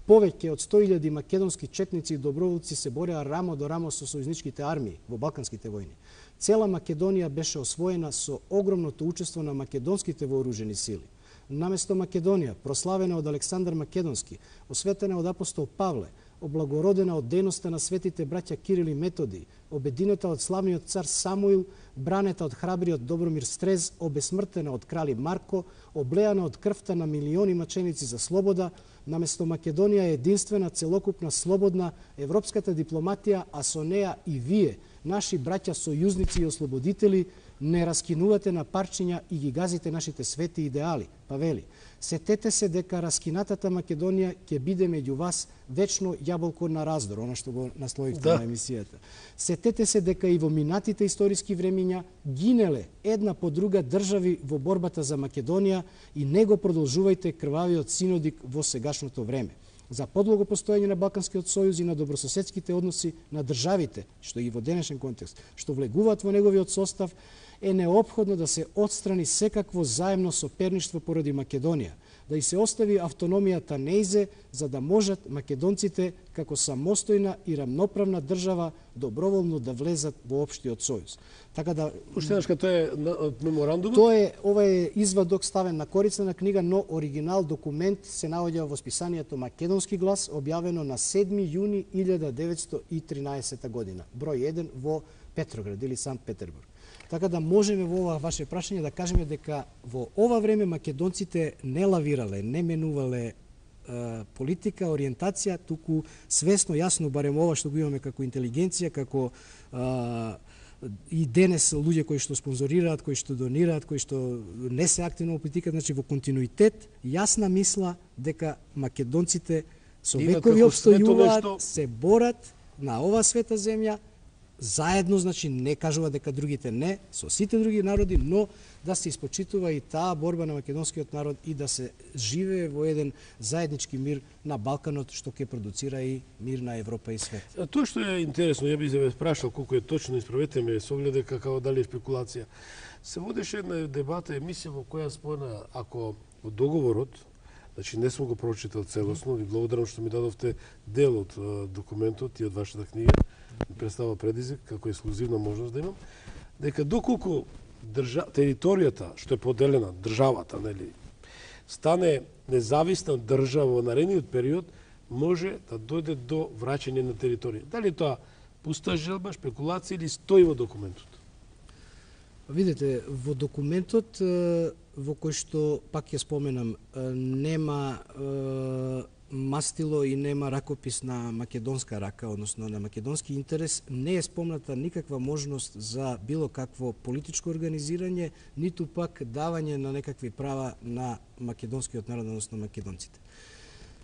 повеќе од 100.000 македонски четници и доброволци се бореа рамо до рамо со сојузничките армии во балканските војни. Цела Македонија беше освоена со огромното учество на македонските вооружени сили. Наместо Македонија, прославена од Александар Македонски, осветена од апостол Павле, облагородена од дејноста на светите браќа Кирил и Методи, обединета од славниот цар Самуил, бранета од храбриот Добромир Стрез, обесмртена од крали Марко, облеана од крвта на милиони маченици за слобода, наместо Македонија е единствена, целокупна, слободна европската дипломатија, а со неа и вие, наши браќа сојузници и ослободители, не раскинувате на парчиња и ги газите нашите свети идеали. Па вели, сетете се дека раскинатата Македонија ќе биде меѓу вас вечно јаболко на раздор, она што го насловивте на емисијата. Сетете се дека и во минатите историски времиња гинеле една по друга држави во борбата за Македонија и не го продолжувајте крвавиот синодик во сегашното време. За подлого постоење на Балканскиот сојуз и на добрососедските односи на државите, што и во денешен контекст, што влегуваат во неговиот состав, е неопходно да се отстрани секакво заемно соперништво поради Македонија, да и се остави автономијата нејзе, за да можат македонците како самостојна и рамноправна држава доброволно да влезат во општиот сојуз. Така да Уште тоа е меморандумот? Ова е извадок ставен на корица на книга, но оригинал документ се наоѓа во списанието Македонски глас, објавено на 7 јуни 1913 година, број 1 во Петроград или Санкт Петербург. Така да можеме во ова ваше прашање да кажеме дека во ова време македонците не лавирале, не менувале политика, ориентација, туку свесно, јасно, барем ова што го имаме како интелигенција, како и денес луѓе кои што спонзорираат, кои што донираат, кои што не се активно во политика, значи во континуитет, јасна мисла дека македонците со векови обстојуваат, се борат на ова света земја заедно, значи не кажува дека другите не, со сите други народи, но да се испочитува и таа борба на македонскиот народ и да се живее во еден заеднички мир на Балканот, што ќе продуцира и мир на Европа и свет. Тоа што е интересно, ја би се прашал колку е точно, исправете ме, со оглед дека како дали е спекулација. Се водеше една дебата, емисија во која спомена, ако во договорот, значи не сум го прочитал целосно, ви благодарам што ми дадовте дел од документот и од вашата книга, ми представа предизвик, како ексклузивна можност да имам, дека доколку територијата што е поделена, државата, нели, стане независна држава во наредниот период, може да дојде до враќање на територија. Дали тоа пуста желба, спекулација или стои во документот? Видете, во документот во кој што, пак ја споменам, нема мастило и нема ракопис на македонска рака, односно на македонски интерес, не е спомната никаква можност за било какво политичко организирање, ниту пак давање на некакви права на македонскиот народ, односно македонците.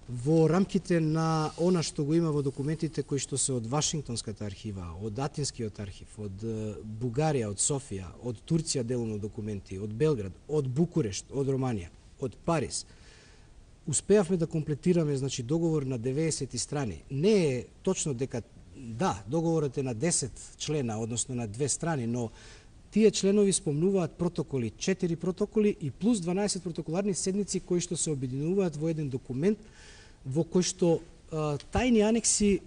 Во рамките на она што го има во документите кои што се од Вашингтонската архива, од Атинскиот архив, од Бугарија, од Софија, од Турција делумно документи, од Белград, од Букурешт, од Романија, од Париз, успеавме да комплетираме, значи, договор на 90 страни. Не е точно дека, да, договорот е на 10 члена, односно на 2 страни, но тие членови спомнуваат протоколи, 4 протоколи и плюс 12 протоколарни седници кои што се обединуваат во еден документ во кој што тајни анекси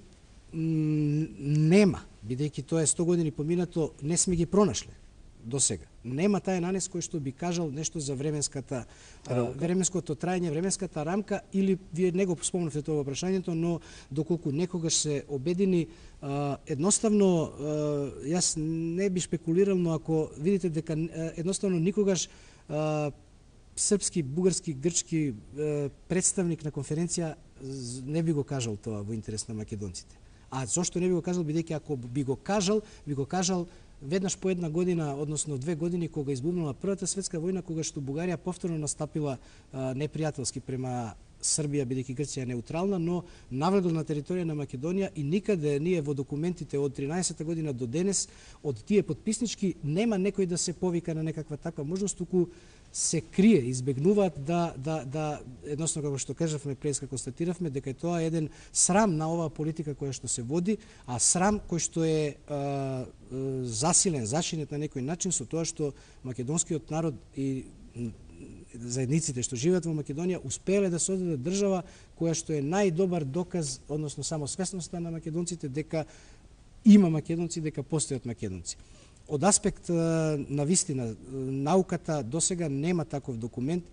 нема, бидејќи тоа е 100 години поминато, не сме ги пронашле до сега. Нема тајен анекс кој што би кажал нешто за временското трајање, временската рамка, или вие не го спомнавте тоа во прашањето, но доколку некогаш се обедини, едноставно јас не би шпекулирал, но ако видите дека едноставно никогаш српски, бугарски, грчки представник на конференција не би го кажал тоа во интерес на македонците. А зошто не би го кажал? Бидејќи ако би го кажал веднаш по една година, односно 2 години, кога избумнала Првата светска војна, кога што Бугарија повторно настапила непријателски према Србија, бидејќи Грција е неутрална, но навлегла на територија на Македонија и никаде ние во документите од 13-та година до денес, од тие подписнички, нема некој да се повика на некаква таква можност, туку се крие, избегнуваат да едноставно, како што кажавме, преска констатиравме, дека е тоа еден срам на оваа политика која што се води, а срам кој што е засилен, зачинет на некој начин со тоа што македонскиот народ и заедниците што живеат во Македонија успеале да создадат држава која што е најдобар доказ, односно само свесноста на македонците дека има македонци, дека постојат македонци. Од аспект на вистина, науката досега нема таков документ.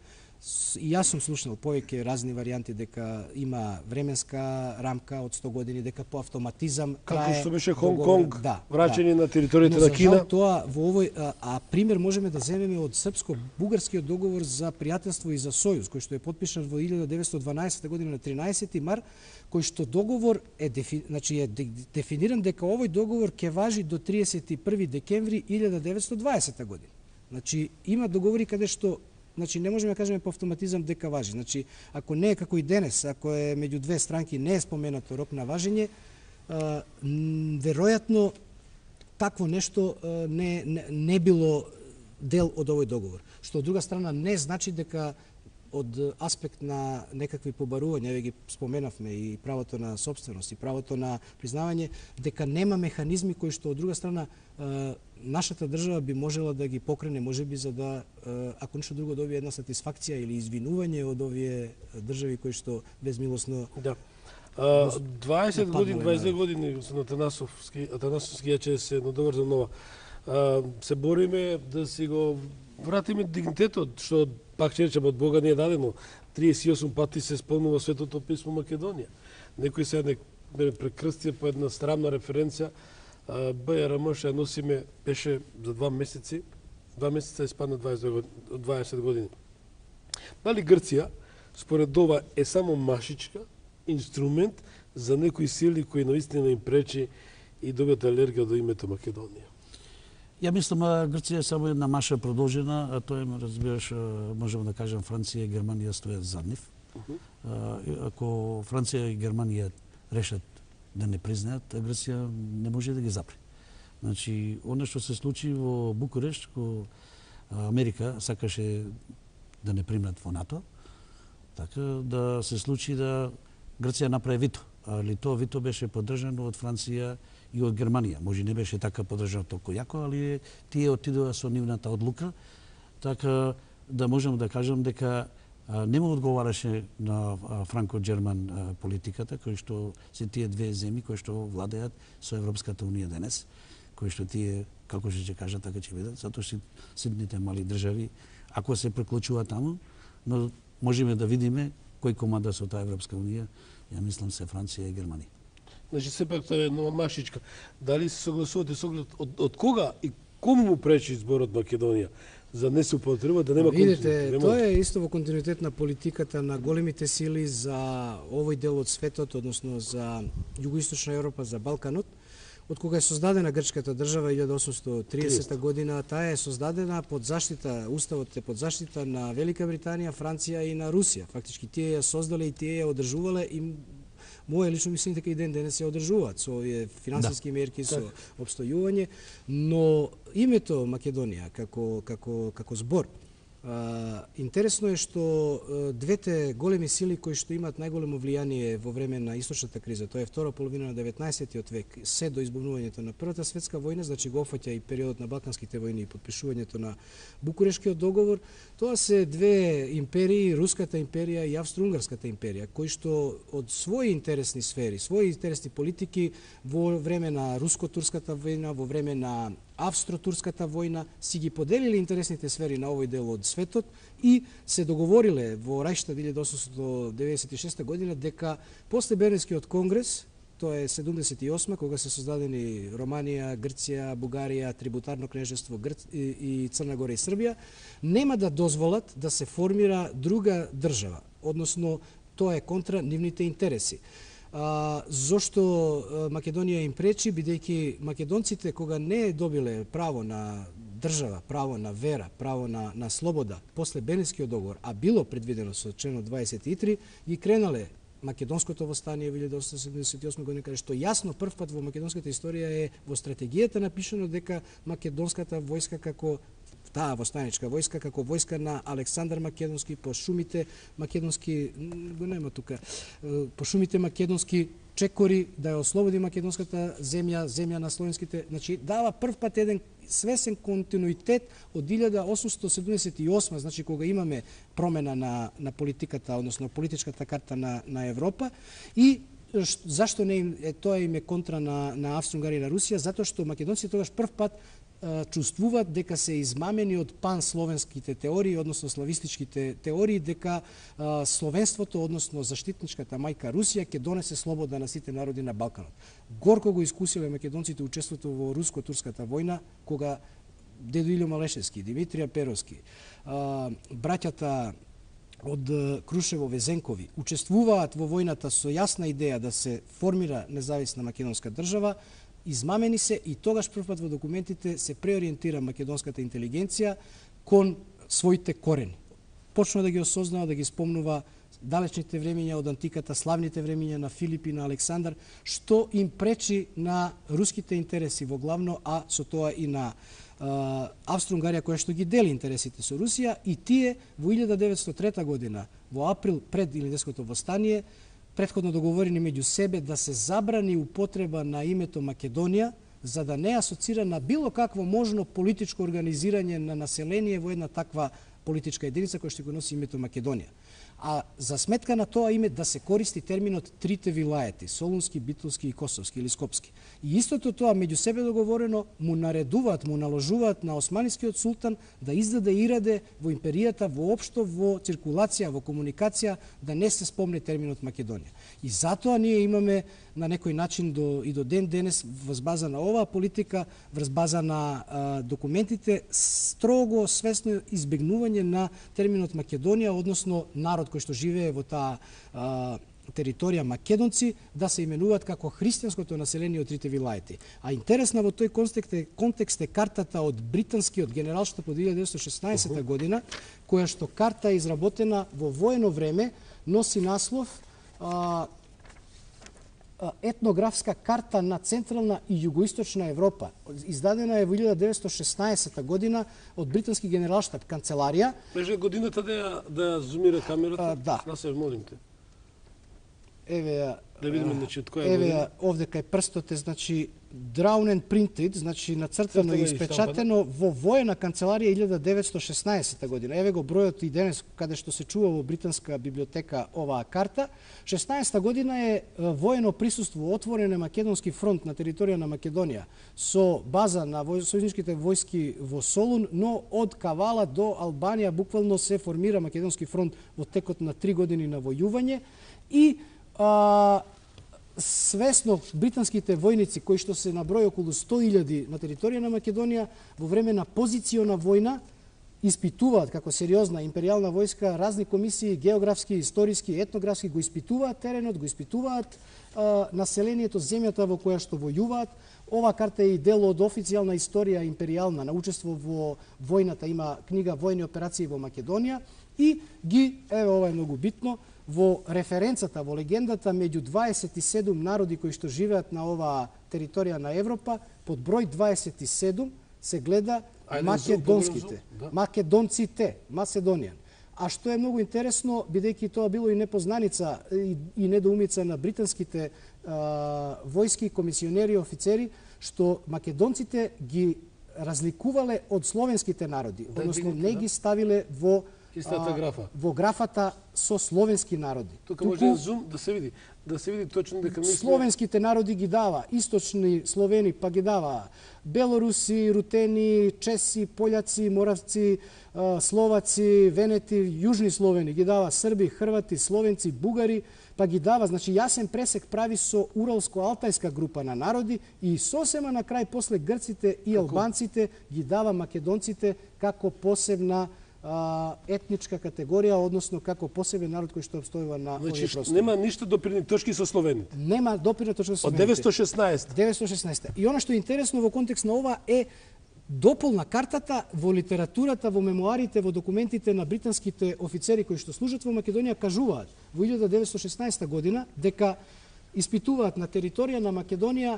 И јас сум слушнал повеќе разни варијанти дека има временска рамка од 100 години, дека по автоматизам како што беше Хонг-Конг, враќање на територијата на Кина. Но за жал тоа во овој пример можеме да земеме од српско-бугарскиот договор за пријателство и за сојуз, кој што е потпишан во 1912 година на 13 мар, кој што договор е дефиниран дека овој договор ќе важи до 31 декември 1920 година. Значи има договори каде што не можеме да кажеме по автоматизам дека важи. Значи, ако не е како и денес, ако е меѓу две странки не е споменато рок на важење, веројатно такво нешто не било дел од овој договор. Што од друга страна не значи дека од аспект на некакви побарувања, ги споменавме и правото на собственост и правото на признавање, дека нема механизми кои што од друга страна нашата држава би можела да ги покрене, можеби за да, ако ништо друго, добие една сатисфакција или извинување од овие држави кои што безмилосно... Да. 20 години, 22 години на Атанасовски ќе се надоврзам за нова. Се бориме да си го вратиме дигнитетот, што пак ќе речем од Бога не е дадено. 38 пати се спомнува Светото писмо Македонија. Некој се ме прекрстија по една срамна референција. БРМ што носиме беше за 2 месеци. 2 месеца испадна 20 години. Дали Грција, според ова, е само машичка инструмент за некои сили кои наистина им пречи и добијат алергија до името Македонија? Ја мислам, Грција е само една маша продолжена, а тоа е, разбираш, можеме да кажем, Франција и Германија стојат зад нив. Ако Франција и Германија решат да не признаат, Грција не може да ги запре. Значи, оно што се случи во Букурешт, во Америка сакаше да не примат во НАТО, така да се случи да Грција направи вито, али тоа вито беше поддржано од Франција и од Германија. Може не беше така поддржано толку јако, али тие отидоа со нивната одлука, така да можам да кажам дека не му одговараше на франко-џерман политиката, кој што се тие две земји кои што владеат со Европската унија денес, кои што тие, како ќе кажат, така ќе видат, затоа што ситните мали држави, ако се приклучуваат таму, но можеме да видиме кој команда со таа Европска унија, ја мислам се Франција и Германија. Значи, сепак тоа е една машичка. Дали се согласувате со оглед од кога и кому му пречи зборот Македонија за не се употреба, да нема континуитет? Видите, тоа е исто во континуитет на политиката на големите сили за овој дел од светот, односно за Југоисточна Европа, за Балканот. Од кога е создадена грчката држава 1830 година, таа е создадена под заштита, уставот е под заштита на Велика Британија, Франција и на Русија. Фактички тие ја создале и тие ја одржувале и моје лично мислење дека и ден денес се одржуваат со овие финансиски мерки, со опстојување, но името Македонија како збор, интересно е што двете големи сили кои што имаат најголемо влијание во време на источната криза, тоа е втора половина на 19-тиот век, се до избавнувањето на Првата светска војна, значи го опфаќа и периодот на Балканските војни и подпишувањето на Букурешкиот договор, тоа се две империи, Руската империја и Австро-Унгарската империја, кои што од своји интересни сфери, своји интересни политики во време на Руско-турската војна, во време на Австро-турската војна си ги поделиле интересните сфери на овој дел од светот и се договориле во Рајшта 1896 година дека после Бернскиот конгрес, тоа е 78 кога се создадени Романија, Грција, Бугарија, Трибутарно кнежество и Црна Гора и Србија, нема да дозволат да се формира друга држава, односно тоа е контра нивните интереси. Зошто Македонија им пречи, бидејќи македонците кога не добиле право на држава, право на вера, право на слобода после Бернскиот договор, а било предвидено со членот 23, ги кренале македонското востание во 1878 година, каде што јасно првпат во македонската историја е во стратегијата напишано дека македонската војска како таа востаничка војска како војска на Александар Македонски по шумите македонски го нема тука по шумите македонски чекори да ја ослободи македонската земја, земја на словенските, значи дава првпат еден свесен континуитет од 1878, значи кога имаме промена на политиката, односно политичката карта на Европа и зашто не им тоа им е контра на Австро-Унгарија и на Русија, затоа што македонците тогаш првпат чувствуваат дека се измамени од пансловенските теории, односно славистичките теории, дека словенството, односно заштитничката мајка Русија, ќе донесе слобода на сите народи на Балканот. Горко го искусиле македонците учеството во Руско-турската војна, кога дедо Илјо Малешевски, Димитрија Перовски, браќата од Крушево Везенкови учествуваат во војната со јасна идеја да се формира независна македонска држава, измамени се и тогаш првпат во документите се преориентира македонската интелигенција кон своите корени. Почна да ги осознава, да ги спомнува далечните времиња од антиката, славните времиња на Филип и на Александар, што им пречи на руските интереси во главно, а со тоа и на Австро-Унгарија која што ги дели интересите со Русија, и тие во 1903 година, во април пред Илинденското востание, претходно договорени меѓу себе да се забрани употреба на името Македонија, за да не асоцира на било какво можно политичко организирање на население во една таква политичка единица која што го носи името Македонија. А за сметка на тоа име да се користи терминот трите вилаети, Солунски, Битолски и Косовски или Скопски. И истото тоа меѓу себе договорено му наредуваат, му наложуваат на османискиот султан да издаде и раде во империјата, воопшто во циркулација, во комуникација, да не се спомне терминот Македонија. И затоа ние имаме на некој начин и до ден денес врз база на оваа политика, врз база на документите, строго свесно избегнување на терминот Македонија, односно народ кој што живее во таа територија македонци, да се именуваат како христијанското население од трите вилаети. А интересна во тој контекст е картата од британскиот генералштаб од 1916 година, која што карта е изработена во воено време, носи наслов етнографска карта на Централна и Југоисточна Европа. Издадена е во 1916 година од британски генералштаб канцеларија. Може годината да ја зумира камерата? Да. Нас се молим те. Еве ја, да видиме значи од која еве година. ја овде кај прстот е значи drawn and printed, значи нацртано и испечатено во воена канцеларија 1916 година. Еве го бројот и денес каде што се чува во британска библиотека оваа карта. 16 година е воено присуство, отворен е македонски фронт на територија на Македонија со база на сојузничките војски во Солун, но од Кавала до Албанија буквално се формира македонски фронт во текот на 3 години на војување и свесно британските војници кои што се на број околу 100.000 на територија на Македонија во време на позициона војна испитуваат како сериозна империјална војска разни комисии, географски, историски, етнографски, го испитуваат теренот, го испитуваат населението, земјата во која што војуваат. Ова карта е и дел од официјална историја империјална на учество во војната, има книга Војни операции во Македонија и ги, еве ова е многу битно, во референцата, во легендата меѓу 27 народи кои што живеат на оваа територија на Европа, под број 27 се гледа македонските, македонците, Macedonian. А што е многу интересно, бидејќи тоа било и непознаница и недоумица на британските војски, комисионери, офицери, што македонците ги разликувале од словенските народи, односно не ги ставиле во истата графа. Во графата со словенски народи. Тука може зум да се види точно дека мислиме. Словенските народи ги дава, источни словени па ги дава белоруси, рутени, чеси, пољаци, моравци, словаци, венети, јужни словени ги дава срби, хрвати, словенци, бугари, па ги дава, значи јасен пресек прави со уралско-алтајска група на народи и сосема на крај после грците и албанците ги дава македонците како посебна етничка категорија, односно како посебен народ кој што обстојува на овие простори. Нема ништо допирни точки со словените. Нема допирни точки со словените. Од 916. 916. И она што е интересно во контекст на ова е дополна картата во литературата, во мемуарите, во документите на британските офицери кои што служат во Македонија кажуваат во 1916 година дека испитуваат на територија на Македонија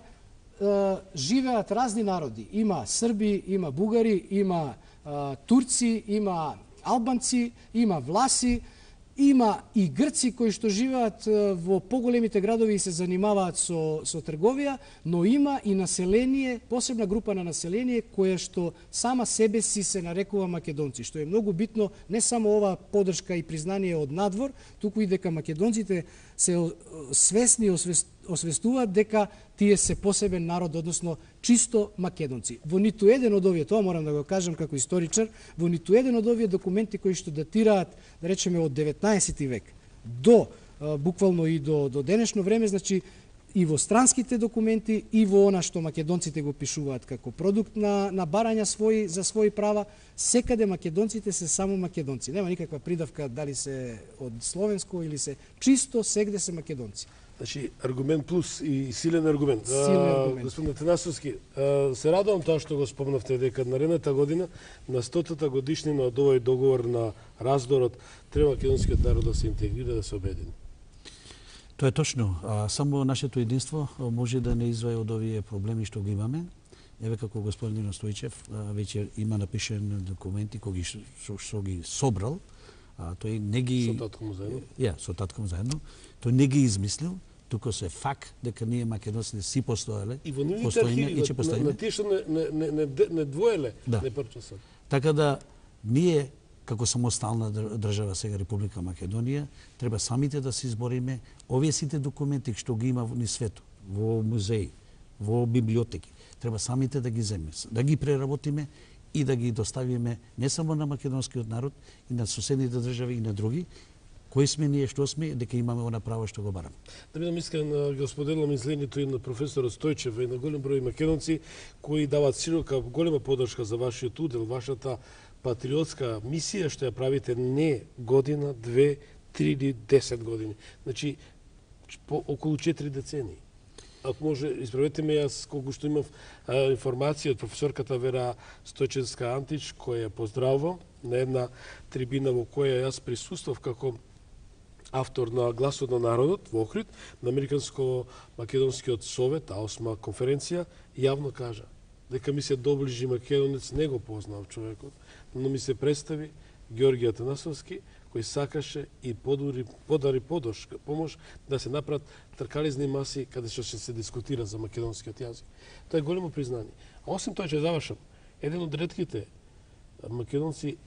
живеат разни народи. Има срби, има бугари, има турци, има албанци, има власи, има и грци кои што живеат во поголемите градови и се занимаваат со трговија, но има и население, посебна група на население која што сама себе си се нарекува македонци, што е многу битно, не само ова поддршка и признание од надвор, туку и дека македонците се свесни освестуваат дека тие се посебен народ, односно чисто македонци. Во ниту еден од овие, тоа морам да го кажам како историчар, во ниту еден од овие документи кои што датираат, да речеме, од 19 век до буквално и до денешно време, значи и во странските документи и во она што македонците го пишуваат како продукт на барања за своји права, секаде македонците се само македонци. Нема никаква придавка дали се од словенско или се чисто сегде се македонци. Значи, аргумент плюс и силен аргумент. Господин Атанасовски, се радувам тоа што го спомнавте дека наредната година, на 100-та годишнина од овој договор на раздорот, треба македонскиот народ да се интегрира, да се обедини. Тоа е точно. Само нашето единство може да не изваја од овие проблеми што ги имаме. Еве како господин Стојчев веќе има напишен документи кои што ги собрал, тој не ги со татком заедно. Со татком заедно. Тој не ги измислил, туку се факт дека ние македонците си постоеле. И во нивните архиви, на тие што не двоеле, не прчасат. Така да ние како самостална држава сега Република Македонија, треба самите да се избориме овие сите документи што ги има низ светот, во музеи, во библиотеки, треба самите да ги земеме, да ги преработиме и да ги доставиме не само на македонскиот народ, и на соседните држави и на други, кои сме ние, што сме, дека имаме она право што го бараме. Да бидам искрен, го споделам мислењето и на професорот Стојчев и на голем број македонци кои даваат широка, голема поддршка за вашиот удел, вашата патриотска мисија што ја правите не година, 2, 3 или 10 години. Значи, по околу 4 децении. Ако може, исправете ме, јас колку што имав информација од професорката Вера Стојчевска-Антич, која ја поздравувам на една трибина во која јас присуствав како автор на Гласот на народот во Охрид, на Американско-македонскиот совет, а 8 конференција, јавно кажа дека ми се доближи македонец, не го познав човекот, но ми се представи Георгија Атанасовски, кој сакаше и подари помош да се направат тркализни маси каде што ќе се дискутира за македонскиот јазик. Тоа е големо признание. А осим тоа ќе завршам. Еден од ретките македонци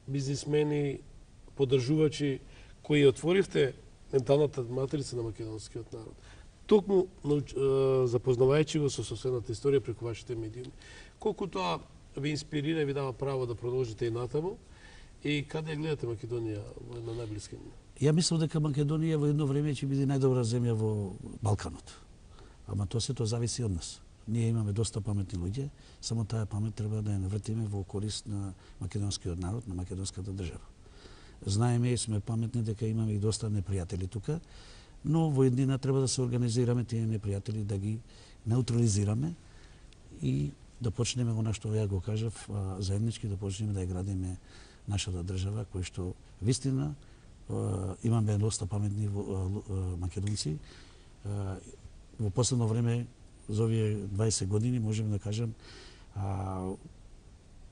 бизнисмени, поддржувачи кои отворивте менталната матрица на македонскиот народ. Токму запознавајќи го со собствената историја преку вашите медиуми. Колку тоа ви инспирира и ви дава право да продолжите и натаму, и каде гледате Македонија во една најблиска мина? Ја мислам дека Македонија во едно време ќе биде најдобра земја во Балканот. Ама тоа сето зависи од нас. Ние имаме доста паметни луѓе, само таа памет треба да ја навртиме во корист на македонскиот народ, на македонската држава. Знаеме и сме паметни дека имаме и доста непријатели тука, но во еднина треба да се организираме тие непријатели, да ги неутрализираме и да почнеме она што ја го кажав, заеднички да почнеме да ја градиме нашата држава, кој што вистина имаме доста паметни македонци. Во последно време, за овие 20 години, можеме да кажем,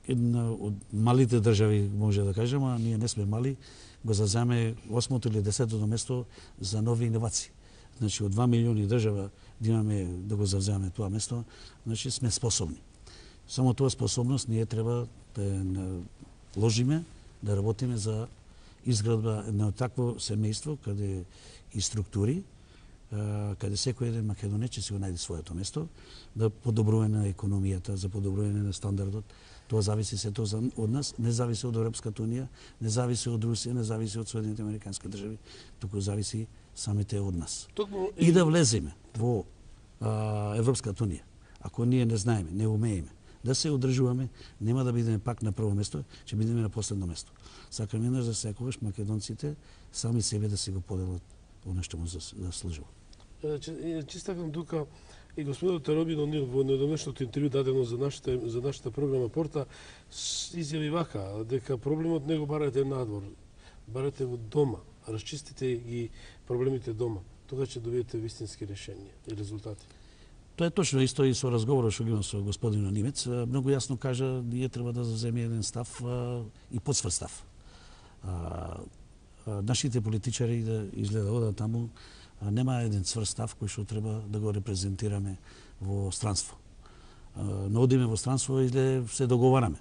една од малите држави, може да кажем, а ние не сме мали, го заземе 8 или 10 место за нови инновации. Значи, од 2 милиони држава да имаме да го завземе тоа место, значи сме способни. Само тоа способност ние треба да ложиме, да работиме за изградба на такво семејство, каде и структури, каде секој еден македонец ќе си го најде своето место, да подобруваме на економијата, за подобруване на стандардот. Тоа зависи сето од нас, не зависи од Европската унија, не зависи од Русија, не зависи од Соединените американски држави, туку зависи самите од нас. И да влеземе во Европската унија. Ако ние не знаеме, не умееме да се одржуваме, нема да бидеме пак на прво место, ќе бидеме на последно место. Сакам еднаш за секогаш македонците сами себе да си го поделат оно што му заслужува. Чистакам тука и господинот Робин Онил во недавнешното интервју дадено за нашата програма Порта изјави вака дека проблемот не го барате надвор, барате во дома, расчистите ги проблемите дома. Тога ќе добиете вистински решенија и резултати. Тоа е точно исто и со разговорот што ги имам со господинот Нимец. Многу јасно кажа, ние треба да заземе еден став и подсврт став. Нашите политичари да изгледа одат таму, нема еден цврст став кој што треба да го репрезентираме во странство. Но одиме во странство и да се договараме.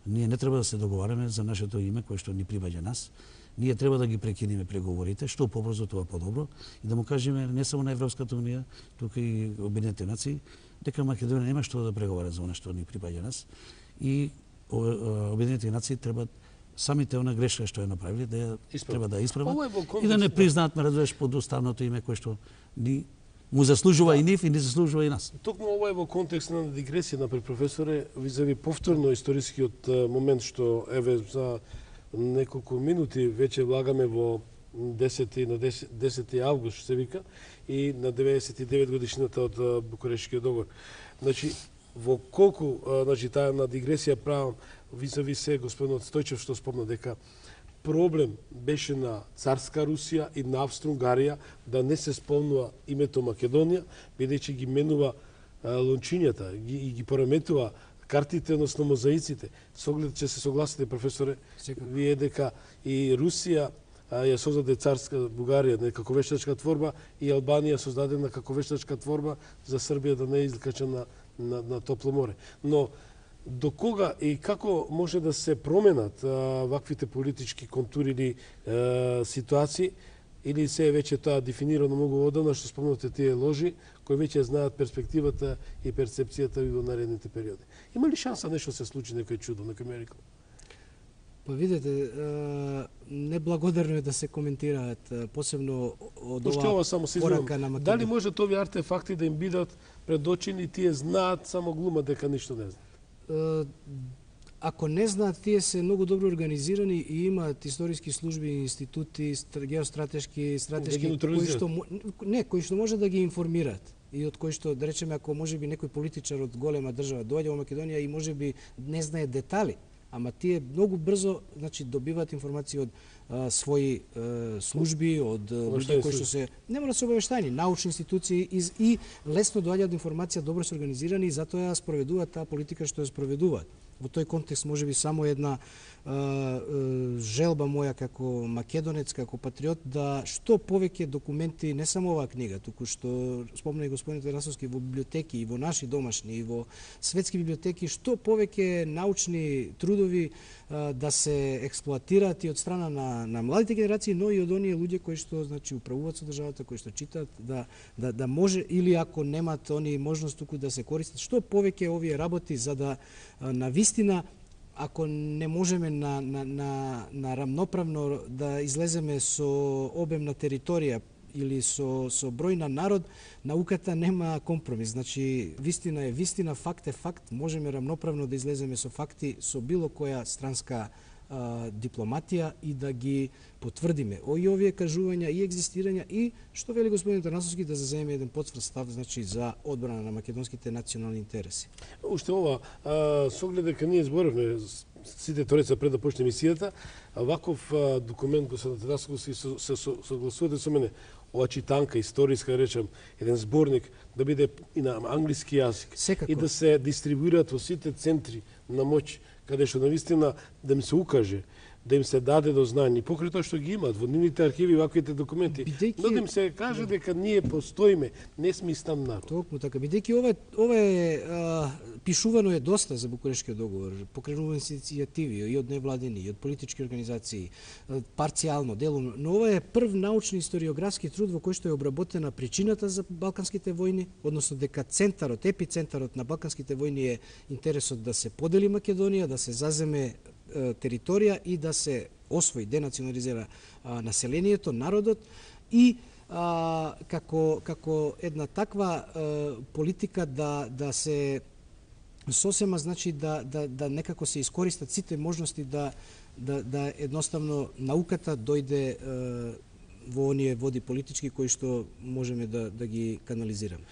Ние не треба да се договараме за нашето име кое што ни прибаѓа нас. Ние треба да ги прекинеме преговорите, што побрзо тоа подобро, и да му кажеме не само на Европската унија, тука и Обединетите нации, дека Македонија нема што да преговара за она што ни припаѓа нас, и Обединетите нации треба самите она грешка што ја направиле да ја треба да исправат и да не признаат мередуваш под уставното име кое што ни му заслужува и нив и не заслужува и нас. Токму ова е во контекст на дигресија на професоре визави повторно историскиот момент што еве за неколку минути веќе влагаме во 10 август се вика и на 99 годишнината од Букурештскиот договор. Значи во колку таа на дигресија правам визави се господинот Стојчев што спомна дека проблем беше на царска Русија и на Австро-Унгарија да не се спомнува името Македонија, бидејќи ги менува лончињата и ги пореметува картите, односно мозаиците. Соглед ќе се согласите, професоре, вие дека и Русија ја создаде царска Бугарија како вештачка творба и Албанија создадена како вештачка творба за Србија да не излкача на топло море. Но до кога и како може да се променат ваквите политички контури или ситуации, или се е веќе тоа дефинирано многу одамна, што спомнате тие ложи, кои веќе знаат перспективата и перцепцијата ви во наредните периоди. Има ли шанса нешто се случи, некој чудо, некој мерикл? Па видете, неблагодарно е да се коментираат, посебно од ова порака на Македонија. Дали може овие артефакти да им бидат предочени, тие знаат, само глумат дека ништо не знаат? Ако не знаат, тие се многу добро организирани и имаат историски служби и институти, геостратешки, кои што може да ги информираат и од кои што, да речеме, ако можеби некој политичар од голема држава доаѓа во Македонија и можеби не знае детали ама тие многу брзо значи добиваат информации од своји служби, од луѓе кои што се не мора да се обавештаени, научни институции и лесно доаѓаат до информација, добро се организирани и затоа ја спроведуваат таа политика што ја спроведуваат. Во тој контекст можеби само една желба моја како македонец, како патриот, да што повеќе документи, не само оваа книга, туку што спомна и господин Тарасовски, во библиотеки и во наши домашни и во светски библиотеки, што повеќе научни трудови да се експлоатираат и од страна на младите генерации, но и од оние луѓе кои што значи управуваат со државата, кои што читаат, да може, или ако немат они можност туку да се користат што повеќе овие работи, за да на вистина, ако не можеме на рамноправно да излеземе со обемна територија или со број на народ, науката нема компромис. Значи, вистина е вистина, факт е факт, можеме рамноправно да излеземе со факти со било која странска дипломатија и да ги потврдиме. И овие кажувања и екзистирања и, што вели господин Тарасовски, да заземе еден потврд став, значи, за одбрана на македонските национални интереси. Уште ова, со оглед дека ние зборивме сите тројца пред да почне емисијата, ваков документ, господин Тарасовски, се согласувате со мене, ова читанка историска, речем, еден зборник, да биде и на англиски јазик. Секако. И да се дистрибуираат во сите центри на моќ, каде што навистина да им се укаже, да им се даде до знање, покрај тоа што ги имаат во нивните архиви ваквите документи, но да им се каже дека ние постоиме, не сме истам народ. Токму така, бидејќи ова е пишувано е доста за Букурешткиот договор, покренувани иницијативи и од невладини, и од политички организации, парцијално, делумно, но ова е прв научни историографски труд во кој што е обработена причината за Балканските војни, односно дека центарот, епицентарот на Балканските војни е интересот да се подели Македонија, да се заземе територија и да се освои, денационализира населението, народот и како една таква политика да се сосема, значи да некако се искористат сите можности да едноставно науката дојде во оние води политички кои што можеме да ги канализираме.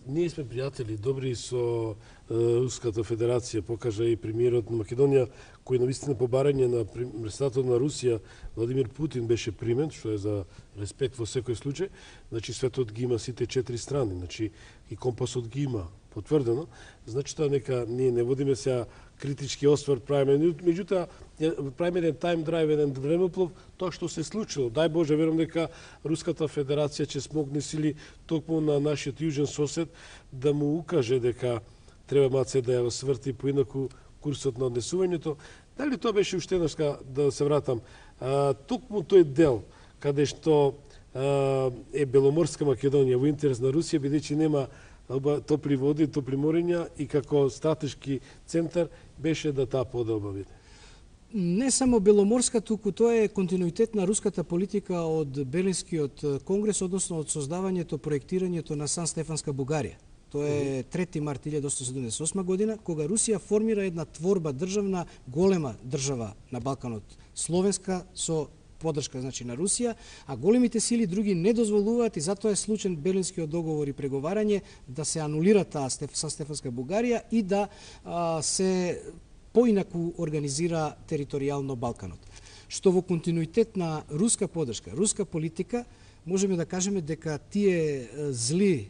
Ние сме пријатели добри со Руската Федерација, покажа и премиерот на Македонија, кој навистина по барање на председателот на Русија Владимир Путин беше примен, што е за респект во секој случај. Значи светот ги има сите 4 страни, значи и компасот ги има потврдено. Значи тоа нека ние не водиме сега критички осврт правиме, меѓутоа правиме еден тайм драйв, еден времеплов, тоа што се случило. Дај Боже, верувам дека Руската Федерација ќе смогне сили токму на нашиот јужен сосед да му укаже дека треба маце да ја сврти поинаку курсот на однесувањето. Дали тоа беше уште еднашка, да се вратам, токму тој дел каде што е Беломорска Македонија во интерес на Русија, бидејќи нема топли води, топли морења и како стратешки центар беше да таа поделба биде. Не само Беломорска, туку тоа е континуитет на руската политика од Берлинскиот конгрес, односно од создавањето, проектирањето на Сан-Стефанска Бугарија. Тоа е 3 март 1878 година, кога Русија формира една творба државна, голема држава на Балканот, словенска, со подршка значи на Русија, а големите сили други не дозволуваат и затоа е случен Берлинскиот договор и преговарање да се анулира таа Сан-Стефанска Бугарија и да се поинаку организира територијално Балканот. Што во континуитет на руска подршка, руска политика, можеме да кажеме дека тие зли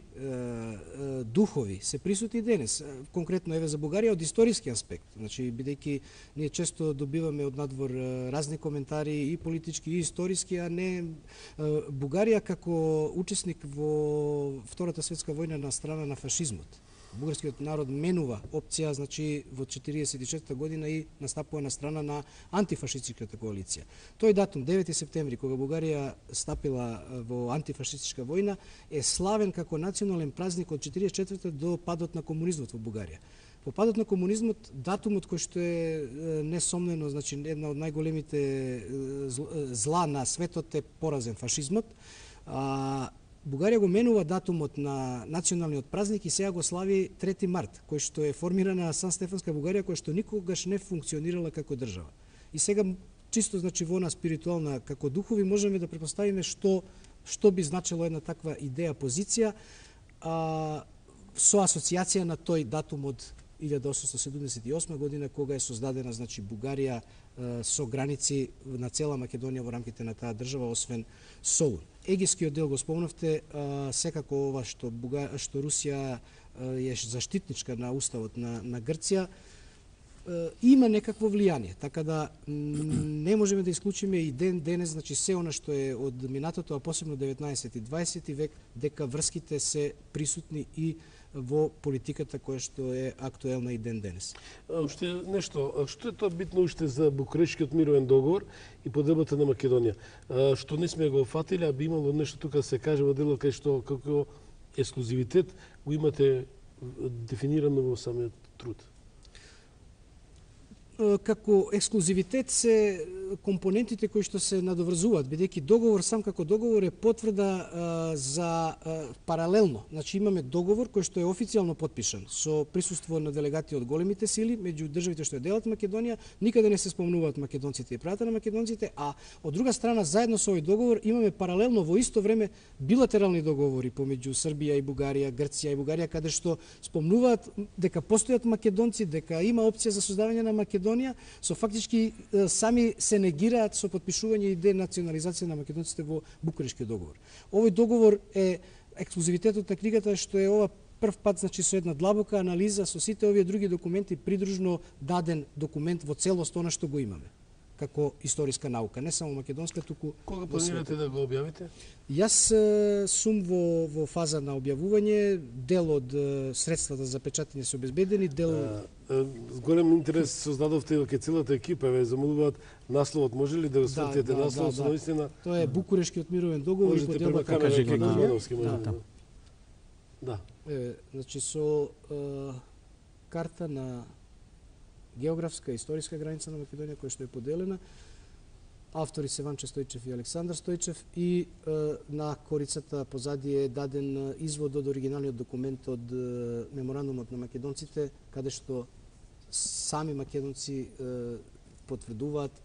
духови се присутни денес, конкретно еве за Бугарија од историски аспект. Значи бидејќи ние често добиваме од надвор разни коментари и политички и историски, а не Бугарија како учесник во Втората светска војна на страна на фашизмот. Бугарскиот народ менува опција, значи во 1944 година и настапува на страна на антифашистичката коалиција. Тој датум, 9 септември, кога Бугарија стапила во антифашистичка војна, е славен како национален празник од 1944 до падот на комунизмот во Бугарија. По падот на комунизмот, датумот кој што е несомнено, значи една од најголемите зла на светот е поразен фашизмот. Бугарија го менува датумот на националниот празник и сега го слави 3 март, кој што е формирана Сан-Стефанска Бугарија, која што никогаш не функционирала како држава. И сега, чисто значи во нас спиритуална како духови, можеме да препоставиме што би значило една таква идеја, позиција, со асоциација на тој датум од 1878 година, кога е создадена, значи, Бугарија со граници на цела Македонија во рамките на таа држава, освен Солун. Егискиот дел го спомнавте, секако ова што Русија е заштитничка на уставот на Грција, има некакво влијание, така да не можеме да исклучиме и денес, значи се она што е од минатото, а посебно 19 и 20 век, дека врските се присутни и во политиката која што е актуелна и денес. Уште нешто, што е тоа битно уште за Букурешкиот мировен договор и поделбата на Македонија? Што не сме го фатиле, а би имало нешто тука се каже во делот кај што како ексклузивитет го имате дефинирано во самиот труд? Како ексклузивитет се компонентите кои што се надоврзуваат, бидејќи договор сам како договор е потврда за паралелно. Значи имаме договор кој што е официјално потпишан со присуство на делегати од големите сили меѓу државите што ја делат Македонија, никаде не се спомнуваат македонците и правата на македонците, а од друга страна заедно со овој договор имаме паралелно во исто време билатерални договори помеѓу Србија и Бугарија, Грција и Бугарија, каде што спомнуваат дека постојат македонци, дека има опција за создавање на Македонија, со фактички сами се негираат со потпишување и денационализација на македонците во Букурешкиот договор. Овој договор е ексклузивитетот на книгата што е ова прв пат, значи, со една длабока анализа со сите овие други документи придружно даден документ во целост она што го имаме како историска наука, не само македонска, туку кога планирате да го објавите? Јас сум во фаза на објавување, дел од средствата за печатење се обезбедени, дел голем интерес создадовте кај целата екипа, ве замолуваат насловот, може ли да го свртите насловот со наистина? Тоа е Букурешкиот мировен договор и поделбата на Македонија. Да. Значи со карта на географска и историска граница на Македонија која што е поделена. Автори се Ванче Стојчев и Александар Стојчев и на корицата позади е даден извод од оригиналниот документ од меморандумот на македонците, каде што сами македонци потврдуваат.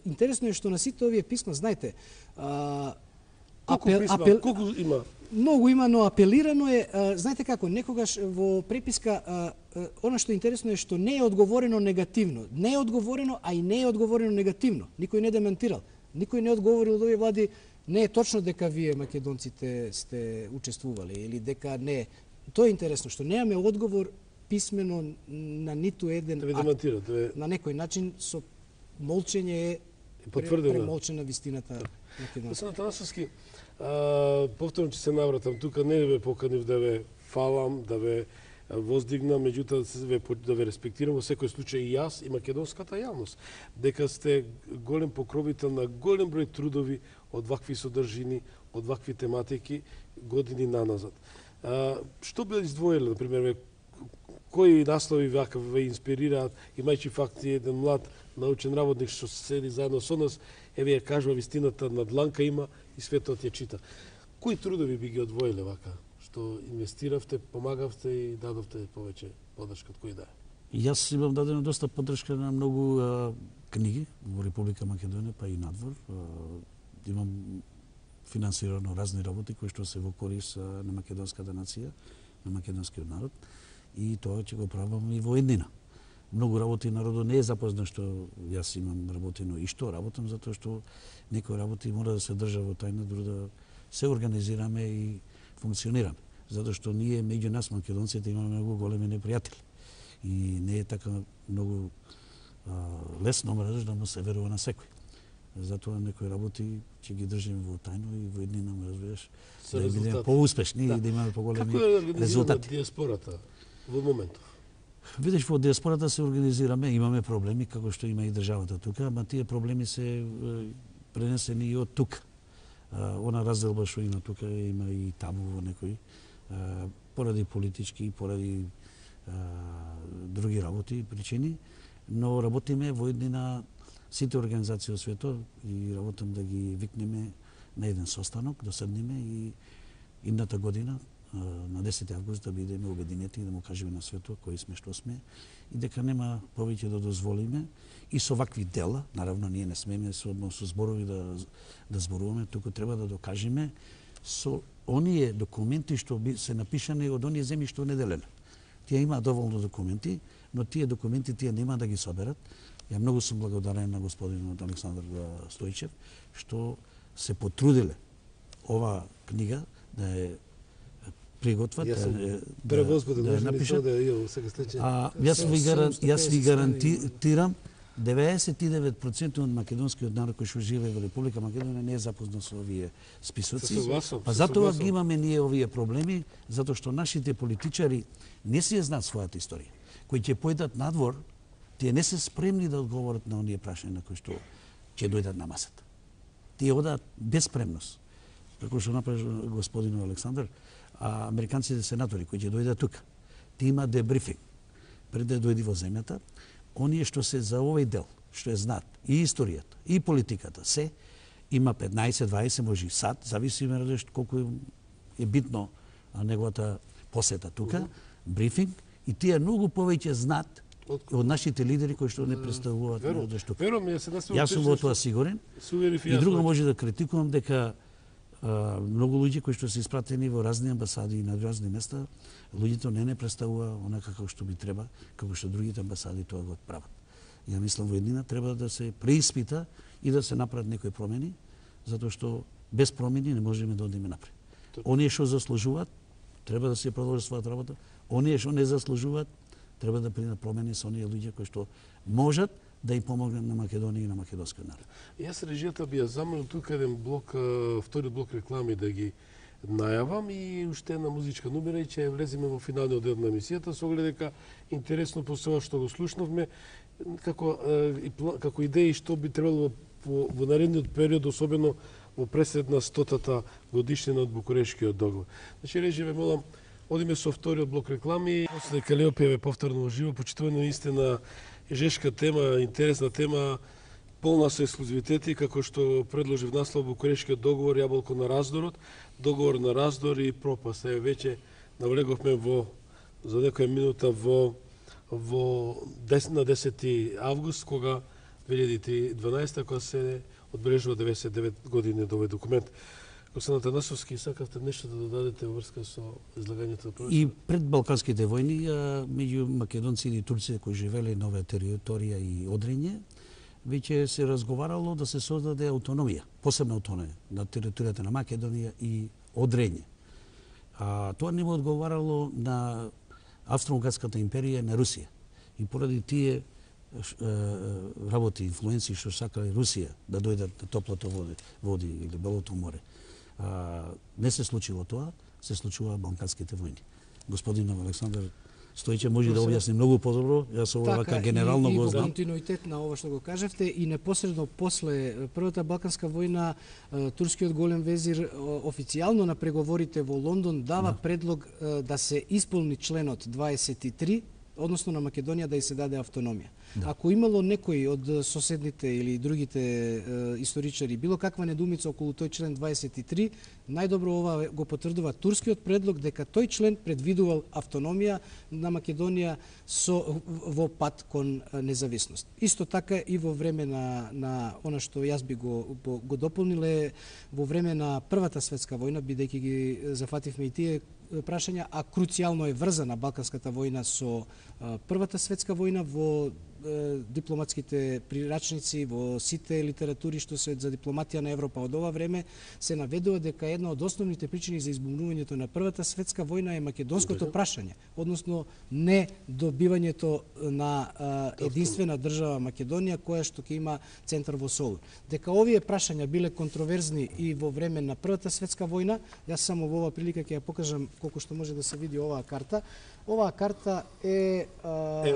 Интересно е што на сите овие писма, знаете, колку има? Многу има, но апелирано е, знаете како, некогаш во преписка, она што е интересно е што не е одговорено негативно. Не е одговорено, а и не е одговорено негативно. Никој не демонтирал. Никој не одговорил од овие влади, не е точно дека вие македонците сте учествувале или дека не. Тоа е интересно, што немаме одговор писмено на ниту еден акт. На некој начин со молчење е премолчена вистината македонска. Господин Танасовски, повторно ќе се навратам тука, не ве поканив да ве фалам, да ве воздигнам, меѓутоа да ве респектирам во секој случај и јас и македонската јавност, дека сте голем покровител на голем број трудови од вакви содржини, од вакви тематики години наназад. Што би издвоиле, например, кои наслови вака ве инспирираат, имајќи факти еден млад научен работник што седи заедно со нас, еве ја кажува вистината на дланка има и светот ја чита. Кои трудови би ги одвоиле вака, што инвестиравте, помагавте и дадовте повеќе подршка од кои да е? Јас имам дадено доста подршка на многу книги во Република Македонија, па и надвор. Имам финансирано разни работи кои што се во корис на македонската нација, на македонскиот народ, и тоа ќе го правам и во еднина. Многу работи народот не е запозна што јас имам работено и што работам, затоа што некои работи мора да се држа во тајна, дури да се организираме и функционираме. Затоа што ние меѓу нас македонците имаме многу големи непријатели. И не е така многу лесно мораш да му се верува на секој. Затоа некои работи ќе ги држиме во тајно и во еднина, ме разбираш, да бидеме поуспешни и да имаме поголеми резултати. Како е организирана диаспората во моментов? Видиш, во диаспората се организираме, имаме проблеми, како што има и државата тука, ама тие проблеми се пренесени и од тука. Она разделба што има тука, има и табу во некои, поради политички, поради други работи, причини, но работиме во еднина сите организации од светот и работам да ги викнеме на еден состанок, да седнеме и идната година на 10 август да бидеме обединети и да му кажеме на светот кои сме, што сме и дека нема повеќе да дозволиме и со вакви дела, наравно ние не смеме со зборови да зборуваме, туку треба да докажеме со оние документи што се напишани од оние земји што не делеме. Тие има доволно документи, но тие документи тие нема да ги соберат. Ја многу сум благодарен на господинот Александар Стојчев што се потрудиле ова книга да ја приготват, да ја напишат. Јас ви гарантирам 99% од македонскиот народ кој што живее во Република Македонија не е запознат со овие списоци. Па затоа ги имаме ние овие проблеми, затоа што нашите политичари не си ја знаат својата историја. Кои ќе појдат надвор, тие не се спремни да одговорат на оние прашања на кои што ќе дојдат на масата. Тие одаат без спремност. Како што направи господинот Александар, а американците сенатори кои ќе дојдат тука, тие има дебрифинг пред да дојде во земјата, оние што се за овој дел, што е знаат и историјата, и политиката, се има 15-20, може и сат, зависи колку е битно неговата посета тука, брифинг, и тие многу повеќе знаат од нашите лидери кои што не представуваат одешто. Јас сум во тоа сигурен. И друго може да критикувам дека многу луѓе кои што се испратени во разни амбасади и на разни места, луѓето не представува онака како што би треба, како што другите амбасади тоа го прават. Ја мислам во еднина треба да се преиспита и да се направат некои промени, затоа што без промени не можеме да одиме напред. Оние што заслужуваат, треба да се продолжи својата работа. Оние што не заслужуваат, треба да принат промени со оние луѓе кои што можат да им помогнат на Македонија и на македонскиот народ. Јас режијата би ја замолил тука еден блок, втори блок реклами да ги најавам и уште една музичка номера и ќе влеземе во финалниот дел на емисијата со оглед дека интересно по тоа што го слушнавме како идеи што би требало во наредниот период, особено во пресед на 100-та годишнина од Букурешкиот договор. Значи режиме молам одиме со вториот блок реклами. После Калиопиеве повторно уживо, почитувано истина жешка тема, интересна тема, полна со ексклузивитети, како што предложи в наслов Букурешкиот договор, јаболко на раздорот, договор на раздор и пропаст. Веќе навлеговме за некоја минута на 10 август, кога 2012, кога се одбележува 99 години од овој документ. Господин Атанасовски, сакавте нешто да додадете во врска со излагањето? И пред Балканските војни, меѓу македонците и турците кои живеле на оваа територија и Одрење, веќе се разговарало да се создаде автономија, посебна автономија на територијата на Македонија и Одрење. Тоа не му одговарало на Австро-Угарската империја на Русија. И поради тие работи, инфлуенции што сакале Русија да дојдат на топлата води или Белото море. Не се случило тоа, се случува Балканските војни. Господин Александар Стојчев може да објасни многу подобро, јас ова вака генерално го знам. И во континуитет на ова што го кажавте и непосредно после првата Балканска војна, турскиот голем везир официјално на преговорите во Лондон дава предлог да се исполни членот 23, односно на Македонија да и се даде автономија. Ако имало некој од соседните или другите историчари било каква недумица околу тој член 23, најдобро ова го потврдува турскиот предлог дека тој член предвидувал автономија на Македонија во пат кон независност. Исто така и во време на она што јас би го дополниле во време на Првата светска војна, бидејќи ги зафативме и тие прашања, а круцијално е врзана Балканската војна со Првата светска војна во дипломатските прирачници, во сите литератури што се за дипломатија на Европа од ова време, се наведува дека една од основните причини за избунувањето на Првата светска војна е македонското прашање, односно не добивањето на единствена држава Македонија која што ќе има центар во Солун. Дека овие прашања биле контроверзни и во време на Првата светска војна, јас само во оваа прилика ќе ја покажам колку што може да се види оваа карта. Оваа карта е